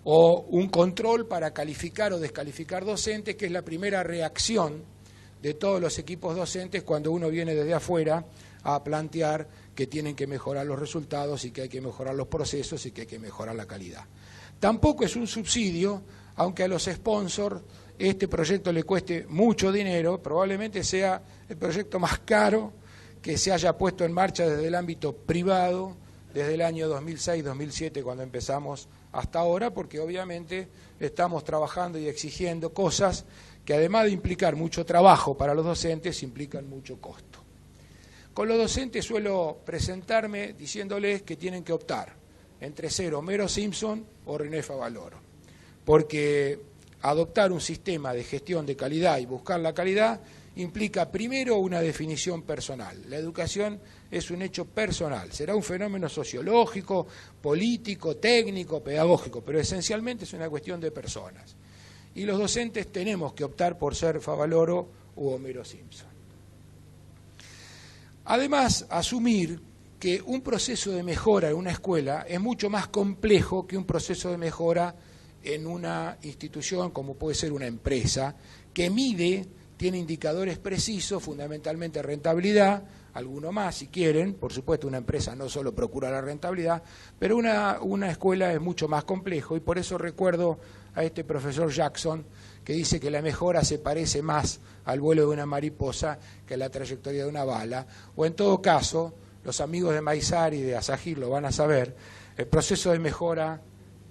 o un control para calificar o descalificar docentes, que es la primera reacción de todos los equipos docentes cuando uno viene desde afuera a plantear que tienen que mejorar los resultados y que hay que mejorar los procesos y que hay que mejorar la calidad. Tampoco es un subsidio, aunque a los sponsors este proyecto le cueste mucho dinero, probablemente sea el proyecto más caro que se haya puesto en marcha desde el ámbito privado, desde el año 2006-2007 cuando empezamos hasta ahora, porque obviamente estamos trabajando y exigiendo cosas que además de implicar mucho trabajo para los docentes, implican mucho costo. Con los docentes suelo presentarme diciéndoles que tienen que optar entre ser Homero Simpson o René Favaloro, porque adoptar un sistema de gestión de calidad y buscar la calidad implica primero una definición personal. La educación es un hecho personal, será un fenómeno sociológico, político, técnico, pedagógico, pero esencialmente es una cuestión de personas. Y los docentes tenemos que optar por ser Favaloro u Homero Simpson. Además, asumir que un proceso de mejora en una escuela es mucho más complejo que un proceso de mejora en una institución como puede ser una empresa, que tiene indicadores precisos, fundamentalmente rentabilidad, alguno más si quieren, por supuesto una empresa no solo procura la rentabilidad, pero una escuela es mucho más complejo, y por eso recuerdo a este profesor Jackson que dice que la mejora se parece más al vuelo de una mariposa que a la trayectoria de una bala, o en todo caso, los amigos de Maizar y de Asagir lo van a saber, el proceso de mejora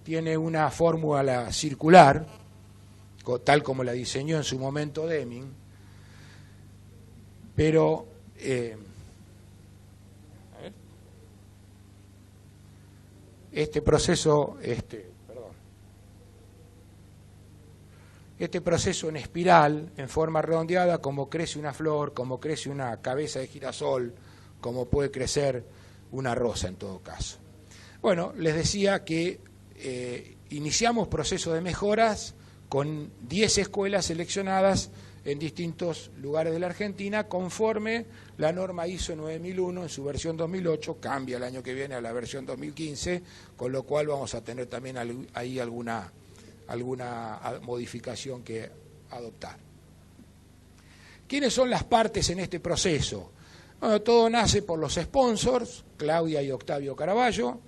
tiene una fórmula circular, tal como la diseñó en su momento Deming, pero este proceso, este proceso en espiral, en forma redondeada, como crece una flor, como crece una cabeza de girasol, como puede crecer una rosa en todo caso. Bueno, les decía que iniciamos proceso de mejoras con 10 escuelas seleccionadas en distintos lugares de la Argentina, conforme la norma ISO 9001 en su versión 2008, cambia el año que viene a la versión 2015, con lo cual vamos a tener también ahí alguna modificación que adoptar. ¿Quiénes son las partes en este proceso? Bueno, todo nace por los sponsors, Claudia y Octavio Caraballo,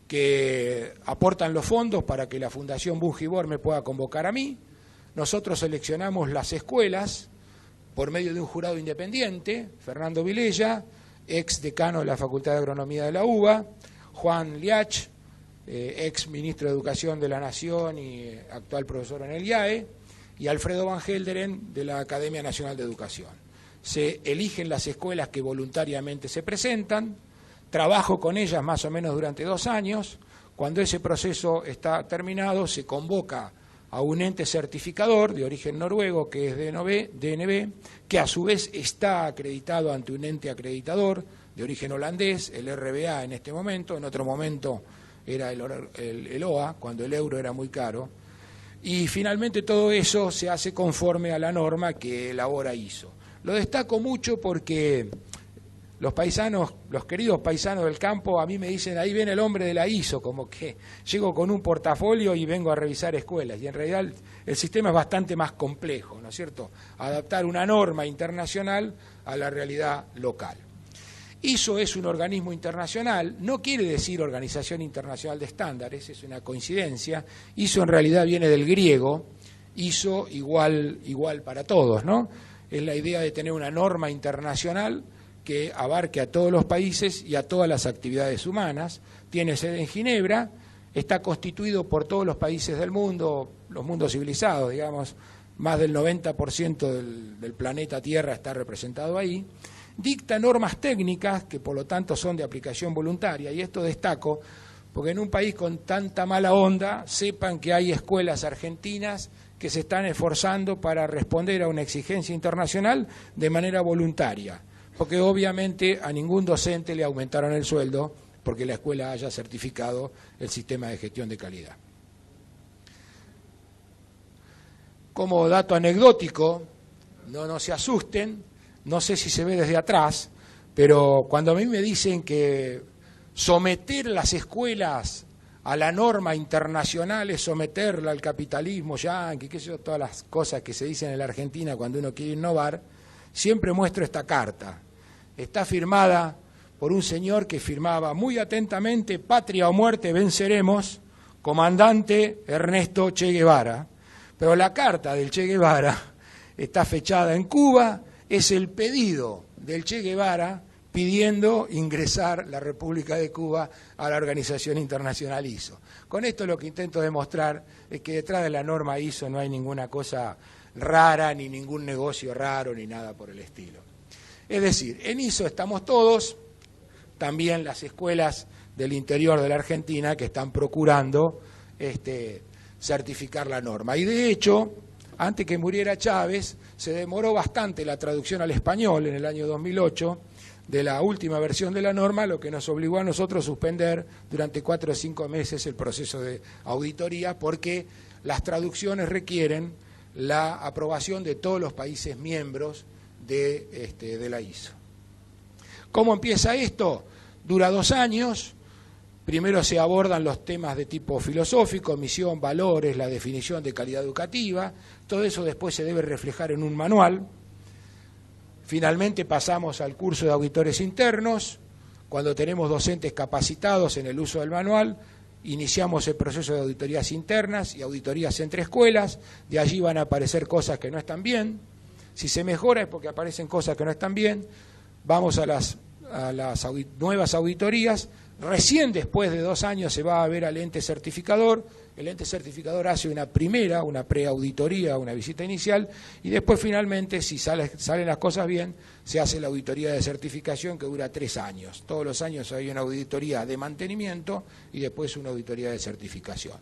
que aportan los fondos para que la Fundación Bungibor me pueda convocar a mí. Nosotros seleccionamos las escuelas por medio de un jurado independiente, Fernando Vilella, ex decano de la Facultad de Agronomía de la UBA, Juan Liach, ex ministro de Educación de la Nación y actual profesor en el IAE, y Alfredo Van Gelderen de la Academia Nacional de Educación. Se eligen las escuelas que voluntariamente se presentan, trabajo con ellas más o menos durante 2 años. Cuando ese proceso está terminado, se convoca a un ente certificador de origen noruego, que es DNB, que a su vez está acreditado ante un ente acreditador de origen holandés, el RBA en este momento, en otro momento era el OA, cuando el euro era muy caro, y finalmente todo eso se hace conforme a la norma que elabora ISO. Lo destaco mucho porque los queridos paisanos del campo, a mí me dicen, ahí viene el hombre de la ISO, como que llego con un portafolio y vengo a revisar escuelas, y en realidad el sistema es bastante más complejo, ¿no es cierto? Adaptar una norma internacional a la realidad local. ISO es un organismo internacional, no quiere decir Organización Internacional de Estándares, es una coincidencia. ISO en realidad viene del griego, ISO igual para todos, ¿no? Es la idea de tener una norma internacional que abarque a todos los países y a todas las actividades humanas. Tiene sede en Ginebra, está constituido por todos los países del mundo, los mundos civilizados, digamos, más del 90% del planeta Tierra está representado ahí. Dicta normas técnicas que por lo tanto son de aplicación voluntaria, y esto destaco porque en un país con tanta mala onda sepan que hay escuelas argentinas que se están esforzando para responder a una exigencia internacional de manera voluntaria, porque obviamente a ningún docente le aumentaron el sueldo porque la escuela haya certificado el sistema de gestión de calidad. Como dato anecdótico, no se asusten, no sé si se ve desde atrás, pero cuando a mí me dicen que someter las escuelas a la norma internacional es someterla al capitalismo yanqui, qué sé yo, todas las cosas que se dicen en la Argentina cuando uno quiere innovar, siempre muestro esta carta. Está firmada por un señor que firmaba muy atentamente: patria o muerte venceremos, comandante Ernesto Che Guevara. Pero la carta del Che Guevara está fechada en Cuba, es el pedido del Che Guevara pidiendo ingresar la República de Cuba a la Organización Internacional ISO. Con esto lo que intento demostrar es que detrás de la norma ISO no hay ninguna cosa rara, ni ningún negocio raro, ni nada por el estilo. Es decir, en ISO estamos todos, también las escuelas del interior de la Argentina que están procurando certificar la norma. Y de hecho, antes que muriera Chávez, se demoró bastante la traducción al español en el año 2008 de la última versión de la norma, lo que nos obligó a nosotros a suspender durante 4 o 5 meses el proceso de auditoría, porque las traducciones requieren la aprobación de todos los países miembros de la ISO. ¿Cómo empieza esto? Dura 2 años. Primero se abordan los temas de tipo filosófico, misión, valores, la definición de calidad educativa. Todo eso después se debe reflejar en un manual. Finalmente pasamos al curso de auditores internos. Cuando tenemos docentes capacitados en el uso del manual, iniciamos el proceso de auditorías internas y auditorías entre escuelas. De allí van a aparecer cosas que no están bien. Si se mejora es porque aparecen cosas que no están bien. Vamos a las nuevas auditorías. Recién después de 2 años se va a ver al ente certificador. El ente certificador hace una preauditoría, una visita inicial, y después finalmente, si salen las cosas bien, se hace la auditoría de certificación, que dura 3 años. Todos los años hay una auditoría de mantenimiento y después una auditoría de certificación.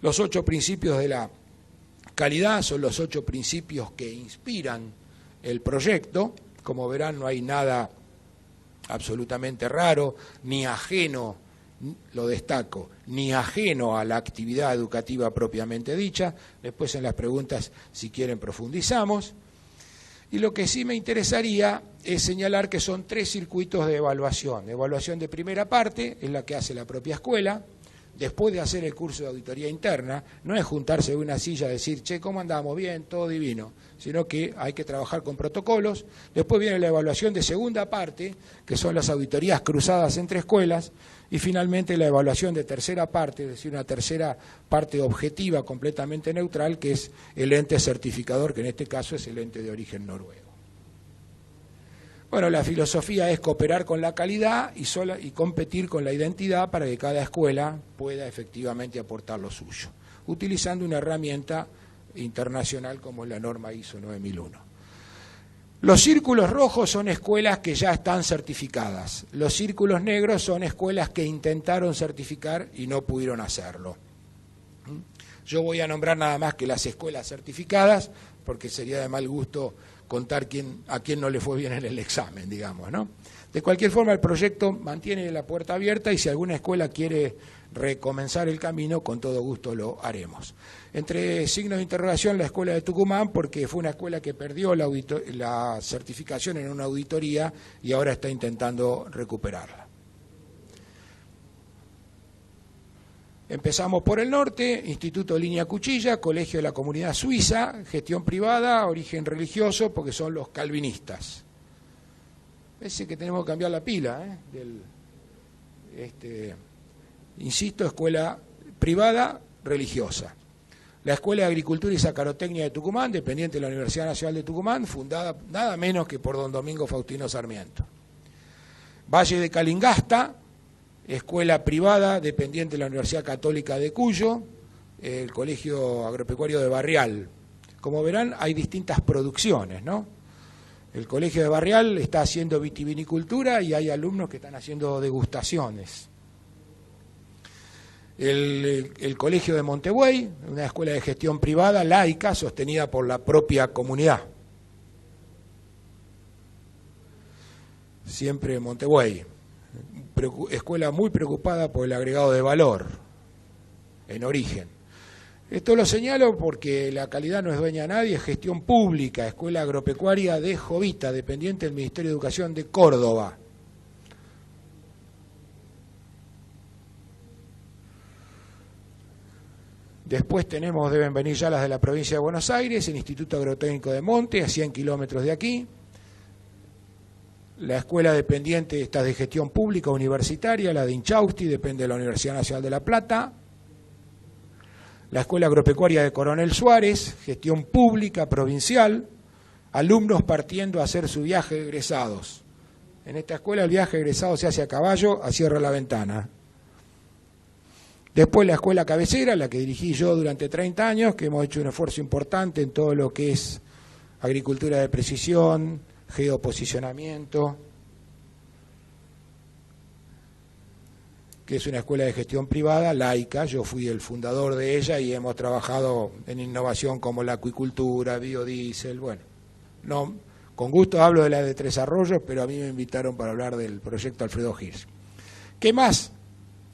Los 8 principios de la calidad son los 8 principios que inspiran el proyecto. Como verán, no hay nada absolutamente raro, ni ajeno, lo destaco, ni ajeno a la actividad educativa propiamente dicha. Después en las preguntas, si quieren, profundizamos. Y lo que sí me interesaría es señalar que son 3 circuitos de evaluación. Evaluación de primera parte, es la que hace la propia escuela. Después de hacer el curso de auditoría interna, no es juntarse en una silla y decir, che, ¿cómo andamos? Bien, todo divino, sino que hay que trabajar con protocolos. Después viene la evaluación de segunda parte, que son las auditorías cruzadas entre escuelas, y finalmente la evaluación de tercera parte, es decir, una tercera parte objetiva completamente neutral, que es el ente certificador, que en este caso es el ente de origen noruego. Bueno, la filosofía es cooperar con la calidad y competir con la identidad para que cada escuela pueda efectivamente aportar lo suyo, utilizando una herramienta internacional como la norma ISO 9001. Los círculos rojos son escuelas que ya están certificadas. Los círculos negros son escuelas que intentaron certificar y no pudieron hacerlo. Yo voy a nombrar nada más que las escuelas certificadas, porque sería de mal gusto contar a quién no le fue bien en el examen, digamos, ¿no? De cualquier forma, el proyecto mantiene la puerta abierta y si alguna escuela quiere recomenzar el camino, con todo gusto lo haremos. Entre signos de interrogación, la escuela de Tucumán, porque fue una escuela que perdió la certificación en una auditoría y ahora está intentando recuperarla. Empezamos por el norte, Instituto Línea Cuchilla, Colegio de la Comunidad Suiza, gestión privada, origen religioso, porque son los calvinistas. Parece que tenemos que cambiar la pila, insisto, escuela privada religiosa. La Escuela de Agricultura y Sacarotecnia de Tucumán, dependiente de la Universidad Nacional de Tucumán, fundada nada menos que por don Domingo Faustino Sarmiento. Valle de Calingasta, escuela privada dependiente de la Universidad Católica de Cuyo, el Colegio Agropecuario de Barrial. Como verán, hay distintas producciones, ¿no? El Colegio de Barrial está haciendo vitivinicultura y hay alumnos que están haciendo degustaciones. El Colegio de Montebuey, una escuela de gestión privada, laica, sostenida por la propia comunidad. Siempre Montebuey. Escuela muy preocupada por el agregado de valor en origen. Esto lo señalo porque la calidad no es dueña de nadie, es gestión pública, Escuela Agropecuaria de Jovita, dependiente del Ministerio de Educación de Córdoba. Después deben venir ya las de la provincia de Buenos Aires, el Instituto Agrotécnico de Monte, a 100 kilómetros de aquí. La escuela dependiente está de gestión pública universitaria, la de Inchausti, depende de la Universidad Nacional de La Plata. La Escuela Agropecuaria de Coronel Suárez, gestión pública provincial, alumnos partiendo a hacer su viaje de egresados. En esta escuela el viaje de egresados se hace a caballo, a Cierra la Ventana. Después la escuela cabecera, la que dirigí yo durante 30 años, que hemos hecho un esfuerzo importante en todo lo que es agricultura de precisión, geoposicionamiento, que es una escuela de gestión privada, laica. Yo fui el fundador de ella y hemos trabajado en innovación como la acuicultura, biodiesel, bueno. No, con gusto hablo de la de Tres Arroyos, pero a mí me invitaron para hablar del proyecto Alfredo Hirsch. ¿Qué más?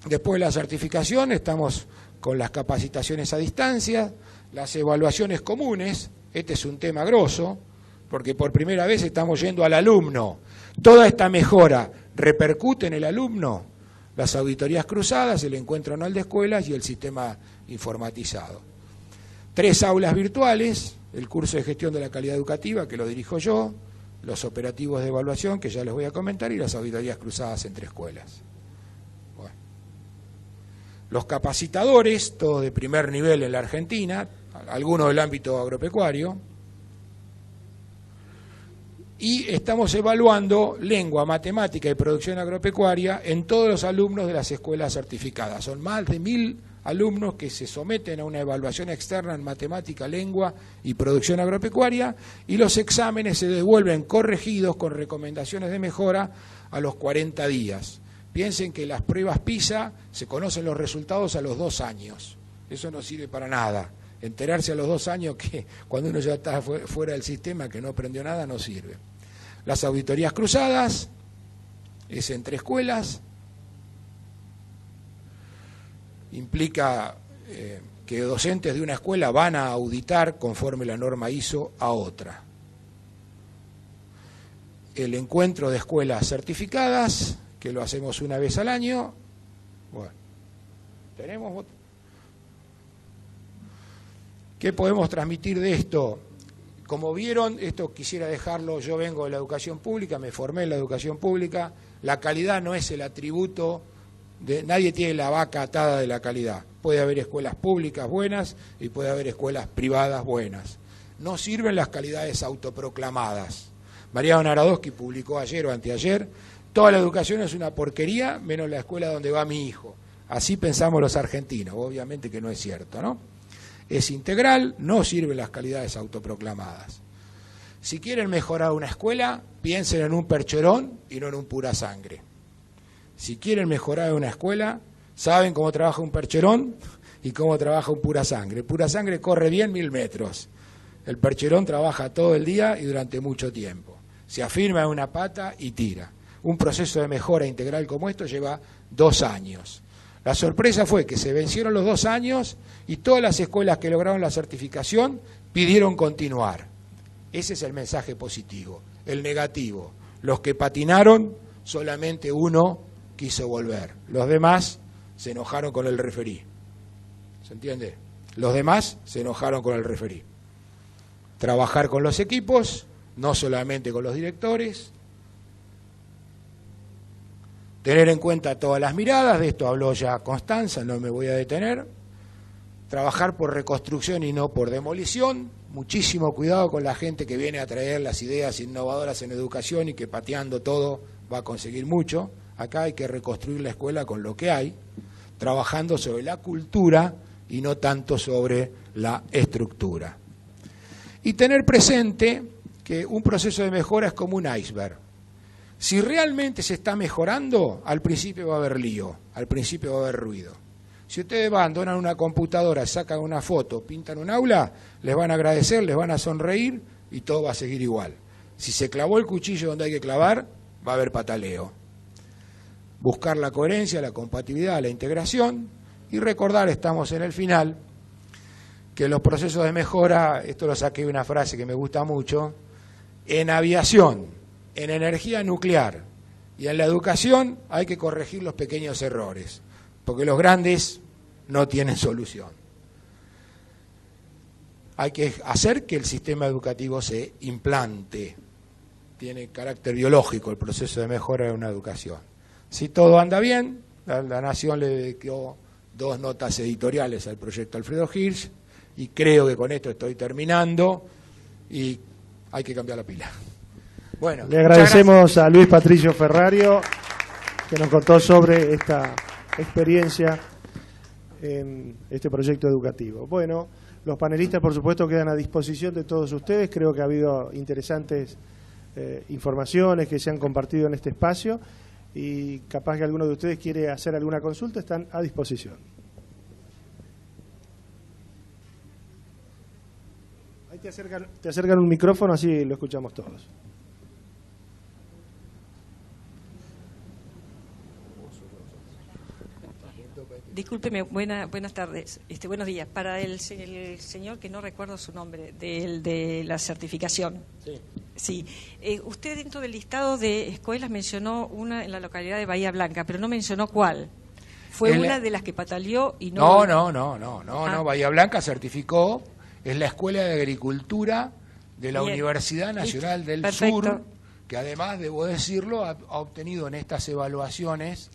Después de la certificación estamos con las capacitaciones a distancia, las evaluaciones comunes, este es un tema grosso, porque por primera vez estamos yendo al alumno. Toda esta mejora repercute en el alumno, las auditorías cruzadas, el encuentro anual de escuelas y el sistema informatizado. 3 aulas virtuales, el curso de gestión de la calidad educativa, que lo dirijo yo, los operativos de evaluación, que ya les voy a comentar, y las auditorías cruzadas entre escuelas. Bueno. Los capacitadores, todos de primer nivel en la Argentina, algunos del ámbito agropecuario, y estamos evaluando lengua, matemática y producción agropecuaria en todos los alumnos de las escuelas certificadas. Son más de 1000 alumnos que se someten a una evaluación externa en matemática, lengua y producción agropecuaria, y los exámenes se devuelven corregidos con recomendaciones de mejora a los 40 días. Piensen que las pruebas PISA se conocen los resultados a los 2 años. Eso no sirve para nada. Enterarse a los 2 años que cuando uno ya está fuera del sistema, que no aprendió nada, no sirve. Las auditorías cruzadas, es entre escuelas, implica que docentes de una escuela van a auditar conforme la norma ISO a otra. El encuentro de escuelas certificadas, que lo hacemos una vez al año. Bueno, tenemos. ¿Qué podemos transmitir de esto? Como vieron, esto quisiera dejarlo, yo vengo de la educación pública, me formé en la educación pública, la calidad no es el atributo nadie tiene la vaca atada de la calidad. Puede haber escuelas públicas buenas y puede haber escuelas privadas buenas. No sirven las calidades autoproclamadas. Mariano Narodowski publicó ayer o anteayer, toda la educación es una porquería, menos la escuela donde va mi hijo. Así pensamos los argentinos, obviamente que no es cierto, ¿no? Es integral, no sirven las calidades autoproclamadas. Si quieren mejorar una escuela, piensen en un percherón y no en un pura sangre. Si quieren mejorar una escuela, saben cómo trabaja un percherón y cómo trabaja un pura sangre. El pura sangre corre bien 1000 metros. El percherón trabaja todo el día y durante mucho tiempo. Se afirma en una pata y tira. Un proceso de mejora integral como esto lleva 2 años. La sorpresa fue que se vencieron los 2 años y todas las escuelas que lograron la certificación pidieron continuar. Ese es el mensaje positivo. El negativo, los que patinaron, solamente uno quiso volver. Los demás se enojaron con el referí. ¿Se entiende? Los demás se enojaron con el referí. Trabajar con los equipos, no solamente con los directores. Tener en cuenta todas las miradas, de esto habló ya Constanza, no me voy a detener. Trabajar por reconstrucción y no por demolición. Muchísimo cuidado con la gente que viene a traer las ideas innovadoras en educación y que pateando todo va a conseguir mucho. Acá hay que reconstruir la escuela con lo que hay, trabajando sobre la cultura y no tanto sobre la estructura. Y tener presente que un proceso de mejora es como un iceberg. Si realmente se está mejorando, al principio va a haber lío, al principio va a haber ruido. Si ustedes van, donan una computadora, sacan una foto, pintan un aula, les van a agradecer, les van a sonreír y todo va a seguir igual. Si se clavó el cuchillo donde hay que clavar, va a haber pataleo. Buscar la coherencia, la compatibilidad, la integración y recordar, estamos en el final, que los procesos de mejora, esto lo saqué de una frase que me gusta mucho, en aviación, en energía nuclear y en la educación hay que corregir los pequeños errores, porque los grandes no tienen solución. Hay que hacer que el sistema educativo se implante, tiene carácter biológico el proceso de mejora de una educación. Si todo anda bien, la Nación le dedicó 2 notas editoriales al proyecto Alfredo Hirsch y creo que con esto estoy terminando y hay que cambiar la pila. Bueno, le agradecemos a Luis Patricio Ferrario que nos contó sobre esta experiencia en este proyecto educativo. Bueno, los panelistas por supuesto quedan a disposición de todos ustedes, creo que ha habido interesantes informaciones que se han compartido en este espacio y capaz que alguno de ustedes quiere hacer alguna consulta, están a disposición. Ahí te acercan un micrófono, así lo escuchamos todos. Discúlpeme, buenas tardes, buenos días. Para el señor que no recuerdo su nombre, de la certificación. Sí. Usted dentro del listado de escuelas mencionó una en la localidad de Bahía Blanca, pero no mencionó cuál. ¿Fue una de las que pataleó y no? No, Bahía Blanca certificó, es la Escuela de Agricultura de la Universidad Nacional del Sur, que además, debo decirlo, ha obtenido en estas evaluaciones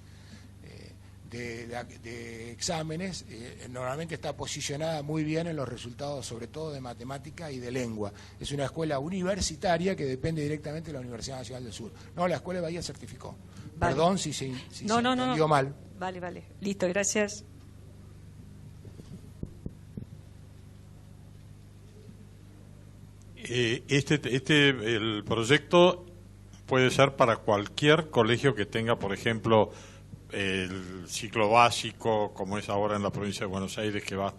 de exámenes, normalmente está posicionada muy bien en los resultados, sobre todo de matemática y de lengua. Es una escuela universitaria que depende directamente de la Universidad Nacional del Sur. No, la Escuela de Bahía certificó. Vale. Perdón si se entendió mal. Vale. Listo, gracias. El proyecto puede ser para cualquier colegio que tenga, por ejemplo, el ciclo básico, como es ahora en la provincia de Buenos Aires, que va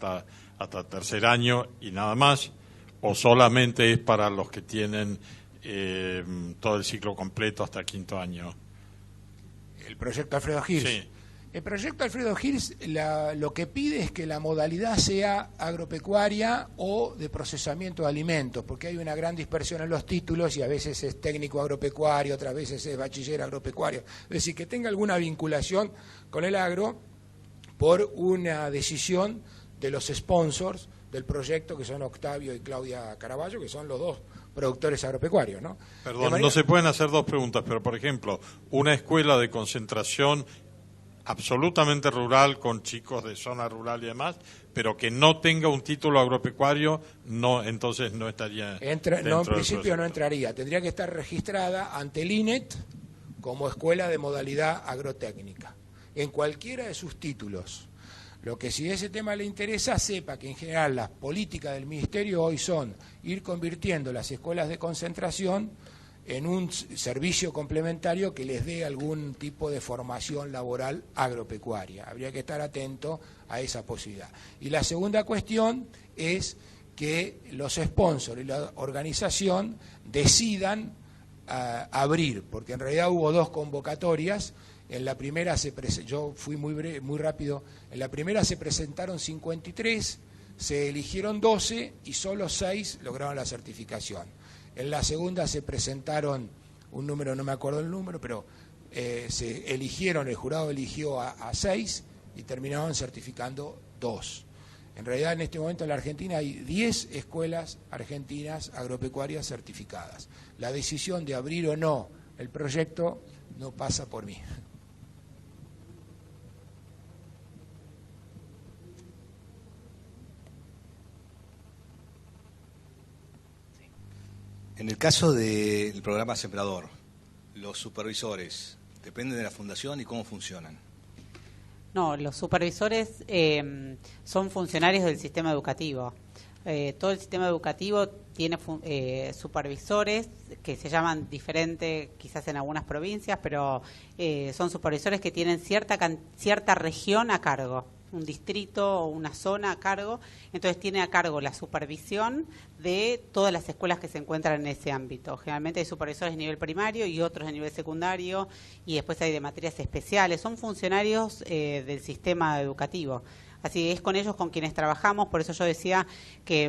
hasta tercer año y nada más, o solamente es para los que tienen todo el ciclo completo hasta quinto año? El proyecto Alfredo Hirsch. Sí. El proyecto Alfredo Hirsch lo que pide es que la modalidad sea agropecuaria o de procesamiento de alimentos, porque hay una gran dispersión en los títulos y a veces es técnico agropecuario, otras veces es bachiller agropecuario. Es decir, que tenga alguna vinculación con el agro por una decisión de los sponsors del proyecto, que son Octavio y Claudia Caraballo, que son los dos productores agropecuarios, ¿no? Perdón, no se pueden hacer dos preguntas, pero por ejemplo, una escuela de concentración absolutamente rural con chicos de zona rural y demás, pero que no tenga un título agropecuario, no, entonces no estaría no, en principio no entraría, tendría que estar registrada ante el INET como escuela de modalidad agrotécnica, en cualquiera de sus títulos. Lo que si ese tema le interesa, sepa que en general las políticas del Ministerio hoy son ir convirtiendo las escuelas de concentración en un servicio complementario que les dé algún tipo de formación laboral agropecuaria. Habría que estar atento a esa posibilidad. Y la segunda cuestión es que los sponsors y la organización decidan abrir, porque en realidad hubo dos convocatorias. En la primera yo fui muy rápido, en la primera se presentaron 53, se eligieron 12 y solo 6 lograron la certificación. En la segunda se presentaron un número, no me acuerdo el número, pero se eligieron, el jurado eligió a 6 y terminaron certificando 2. En realidad en este momento en la Argentina hay 10 escuelas argentinas agropecuarias certificadas. La decisión de abrir o no el proyecto no pasa por mí. En el caso del programa Sembrador, los supervisores dependen de la fundación y cómo funcionan. No, los supervisores son funcionarios del sistema educativo. Todo el sistema educativo tiene supervisores que se llaman diferente quizás en algunas provincias, pero son supervisores que tienen cierta región a cargo, un distrito o una zona a cargo, entonces tiene a cargo la supervisión de todas las escuelas que se encuentran en ese ámbito. Generalmente hay supervisores de nivel primario y otros de nivel secundario, y después hay de materias especiales. Son funcionarios del sistema educativo. Así es con ellos con quienes trabajamos, por eso yo decía que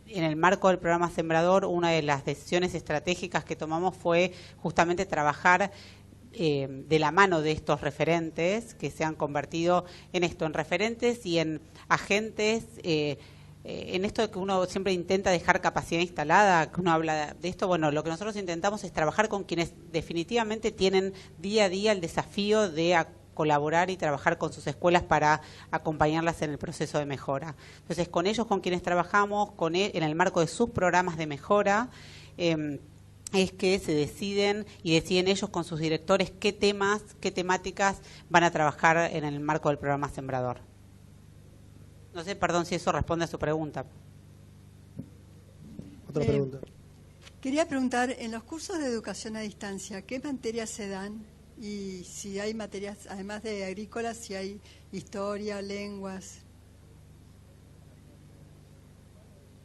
en el marco del programa Sembrador, una de las decisiones estratégicas que tomamos fue justamente trabajar de la mano de estos referentes que se han convertido en esto, en referentes y en agentes, en esto de que uno siempre intenta dejar capacidad instalada, que uno habla de esto. Bueno, lo que nosotros intentamos es trabajar con quienes definitivamente tienen día a día el desafío de colaborar y trabajar con sus escuelas para acompañarlas en el proceso de mejora. Entonces, con ellos, con quienes trabajamos, en el marco de sus programas de mejora, es que se deciden ellos con sus directores qué temáticas van a trabajar en el marco del programa Sembrador. No sé, perdón, si eso responde a su pregunta. Otra pregunta. Quería preguntar, en los cursos de educación a distancia, ¿qué materias se dan? Y si hay materias, además de agrícolas, si hay historia, lenguas.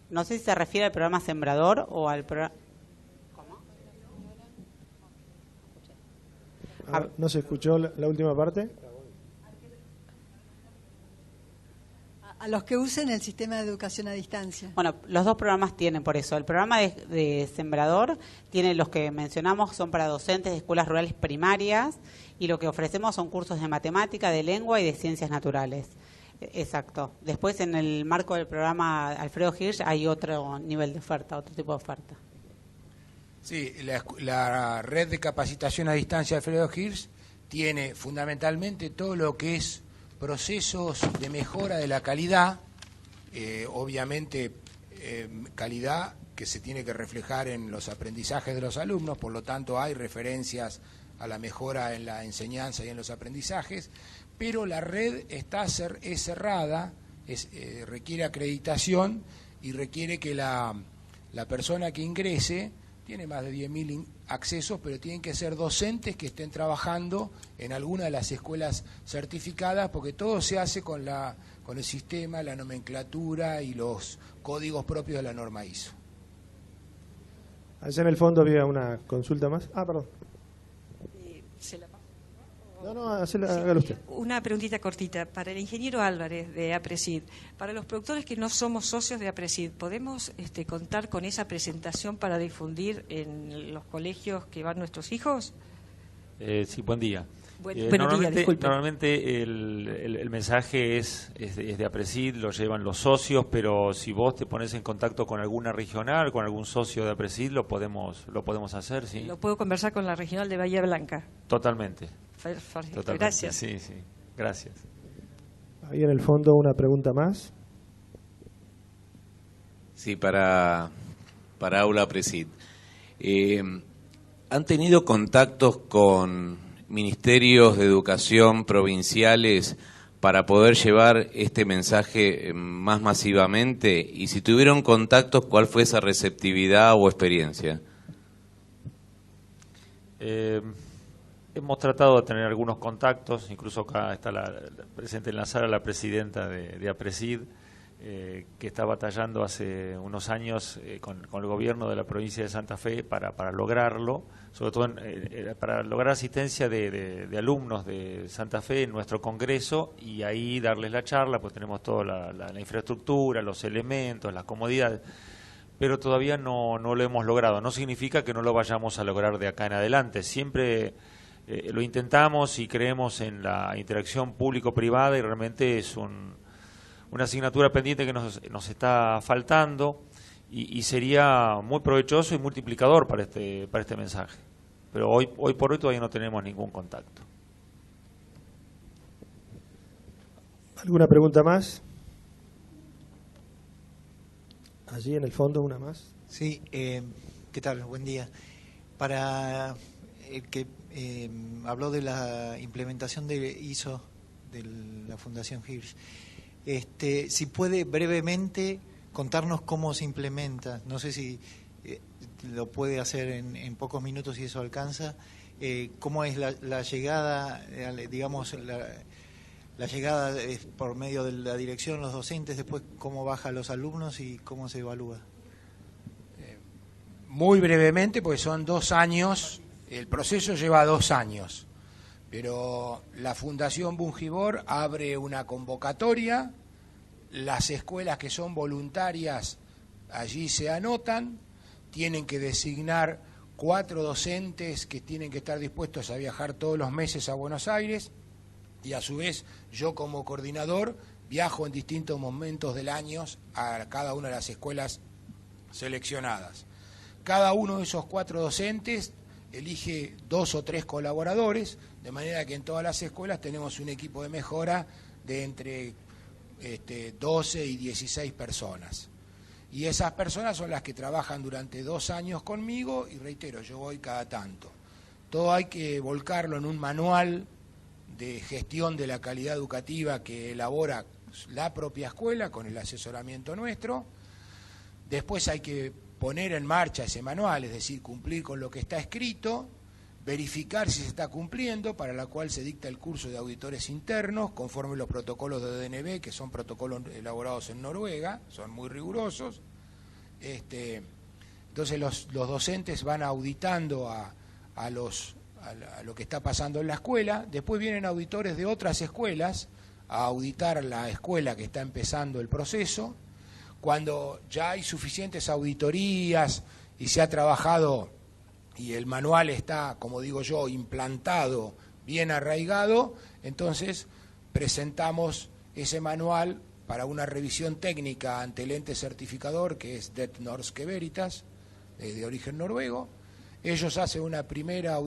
No sé si se refiere al programa Sembrador o al programa... ¿No se escuchó la última parte? A los que usen el sistema de educación a distancia. Bueno, los dos programas tienen por eso. El programa de Sembrador tiene los que mencionamos, son para docentes de escuelas rurales primarias, y lo que ofrecemos son cursos de matemática, de lengua y de ciencias naturales. Exacto. Después, en el marco del programa Alfredo Hirsch, hay otro nivel de oferta, otro tipo de oferta. Sí, la red de capacitación a distancia Alfredo Hirsch tiene fundamentalmente todo lo que es procesos de mejora de la calidad, obviamente calidad que se tiene que reflejar en los aprendizajes de los alumnos, por lo tanto hay referencias a la mejora en la enseñanza y en los aprendizajes, pero la red es cerrada, requiere acreditación y requiere que la persona que ingrese tiene más de 10.000 accesos, pero tienen que ser docentes que estén trabajando en alguna de las escuelas certificadas, porque todo se hace con el sistema, la nomenclatura y los códigos propios de la norma ISO. Allá en el fondo había una consulta más. Perdón. ¿Se la paso? No, hágalo usted. Una preguntita cortita. Para el ingeniero Álvarez de APRESID, para los productores que no somos socios de APRESID, ¿podemos contar con esa presentación para difundir en los colegios que van nuestros hijos? Sí, buen día. Buenos días, disculpe. Normalmente el mensaje es de APRESID, lo llevan los socios, pero si vos te pones en contacto con alguna regional, con algún socio de APRESID, lo podemos hacer, ¿sí? ¿Lo puedo conversar con la regional de Bahía Blanca? Totalmente. Totalmente. Gracias. Sí, gracias. Ahí en el fondo una pregunta más. Sí, para Aula APRESID. ¿Han tenido contactos con ministerios de educación provinciales para poder llevar este mensaje más masivamente? Y si tuvieron contactos, ¿cuál fue esa receptividad o experiencia? Hemos tratado de tener algunos contactos, incluso acá está presente en la sala la presidenta de APRESID, que está batallando hace unos años con el gobierno de la provincia de Santa Fe para lograrlo, sobre todo para lograr asistencia de alumnos de Santa Fe en nuestro congreso y ahí darles la charla, pues tenemos toda la infraestructura, los elementos, las comodidades, pero todavía no lo hemos logrado. No significa que no lo vayamos a lograr de acá en adelante, siempre lo intentamos y creemos en la interacción público-privada y realmente es una asignatura pendiente que nos está faltando y sería muy provechoso y multiplicador para este mensaje. Pero hoy por hoy todavía no tenemos ningún contacto. ¿Alguna pregunta más? Allí en el fondo una más. Sí, ¿qué tal? Buen día. Para el que habló de la implementación de ISO de la Fundación Hirsch, si puede brevemente contarnos cómo se implementa, no sé si lo puede hacer en pocos minutos si eso alcanza, cómo es la llegada, digamos, la llegada por medio de la dirección, los docentes, después cómo baja los alumnos y cómo se evalúa. Muy brevemente, porque son 2 años, el proceso lleva 2 años. Pero la Fundación Bungibor abre una convocatoria, las escuelas que son voluntarias allí se anotan, tienen que designar 4 docentes que tienen que estar dispuestos a viajar todos los meses a Buenos Aires y a su vez yo como coordinador viajo en distintos momentos del año a cada una de las escuelas seleccionadas. Cada uno de esos 4 docentes elige 2 o 3 colaboradores, de manera que en todas las escuelas tenemos un equipo de mejora de entre 12 y 16 personas. Y esas personas son las que trabajan durante 2 años conmigo y reitero, yo voy cada tanto. Todo hay que volcarlo en un manual de gestión de la calidad educativa que elabora la propia escuela con el asesoramiento nuestro. Después hay que poner en marcha ese manual, es decir, cumplir con lo que está escrito, verificar si se está cumpliendo, para la cual se dicta el curso de auditores internos, conforme los protocolos de DNB, que son protocolos elaborados en Noruega, son muy rigurosos. Entonces los docentes van auditando a lo que está pasando en la escuela, después vienen auditores de otras escuelas a auditar la escuela que está empezando el proceso. Cuando ya hay suficientes auditorías y se ha trabajado y el manual está, como digo yo, implantado, bien arraigado, entonces presentamos ese manual para una revisión técnica ante el ente certificador, que es Det Norske Veritas, de origen noruego. Ellos hacen una primera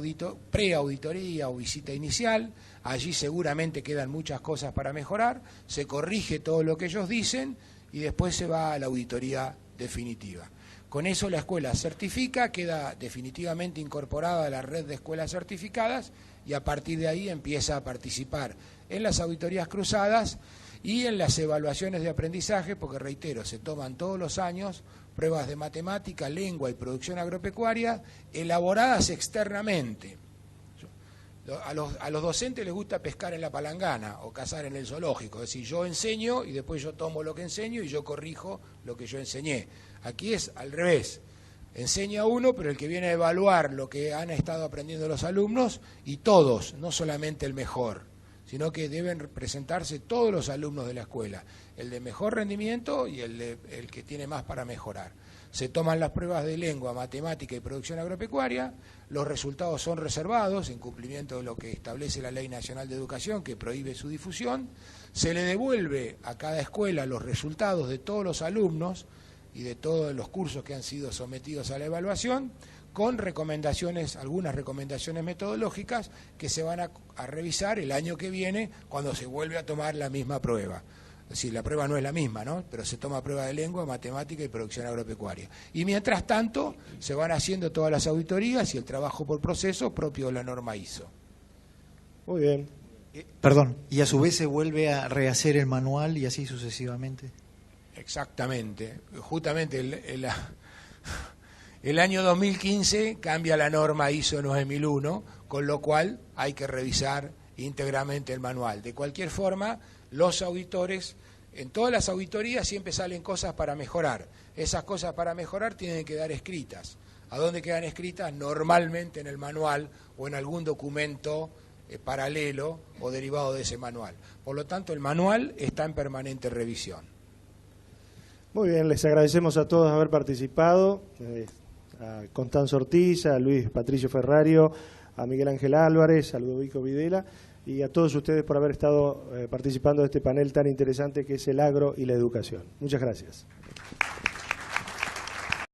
preauditoría o visita inicial, allí seguramente quedan muchas cosas para mejorar, se corrige todo lo que ellos dicen y después se va a la auditoría definitiva. Con eso la escuela certifica, queda definitivamente incorporada a la red de escuelas certificadas y a partir de ahí empieza a participar en las auditorías cruzadas Y en las evaluaciones de aprendizaje, porque reitero, se toman todos los años pruebas de matemática, lengua y producción agropecuaria elaboradas externamente. A los docentes les gusta pescar en la palangana o cazar en el zoológico, es decir, yo enseño y después yo tomo lo que enseño y yo corrijo lo que yo enseñé. Aquí es al revés, enseña uno, pero el que viene a evaluar lo que han estado aprendiendo los alumnos, y todos, no solamente el mejor, sino que deben presentarse todos los alumnos de la escuela, el de mejor rendimiento y el que tiene más para mejorar. Se toman las pruebas de lengua, matemática y producción agropecuaria, los resultados son reservados en cumplimiento de lo que establece la Ley Nacional de Educación, que prohíbe su difusión. Se le devuelve a cada escuela los resultados de todos los alumnos y de todos los cursos que han sido sometidos a la evaluación, con recomendaciones, algunas recomendaciones metodológicas que se van a revisar el año que viene cuando se vuelve a tomar la misma prueba. Es decir, la prueba no es la misma, ¿no? Pero se toma prueba de lengua, matemática y producción agropecuaria. Y mientras tanto, se van haciendo todas las auditorías y el trabajo por proceso propio de la norma ISO. Muy bien. Perdón, y a su vez se vuelve a rehacer el manual y así sucesivamente. Exactamente. Justamente el año 2015 cambia la norma ISO 9001, con lo cual hay que revisar íntegramente el manual. De cualquier forma, los auditores, en todas las auditorías siempre salen cosas para mejorar. Esas cosas para mejorar tienen que quedar escritas. ¿A dónde quedan escritas? Normalmente en el manual o en algún documento paralelo o derivado de ese manual. Por lo tanto, el manual está en permanente revisión. Muy bien, les agradecemos a todos haber participado, a Constanzo Ortiz, a Luis Patricio Ferrario, a Miguel Ángel Álvarez, a Ludovico Videla, y a todos ustedes por haber estado participando de este panel tan interesante que es el agro y la educación. Muchas gracias.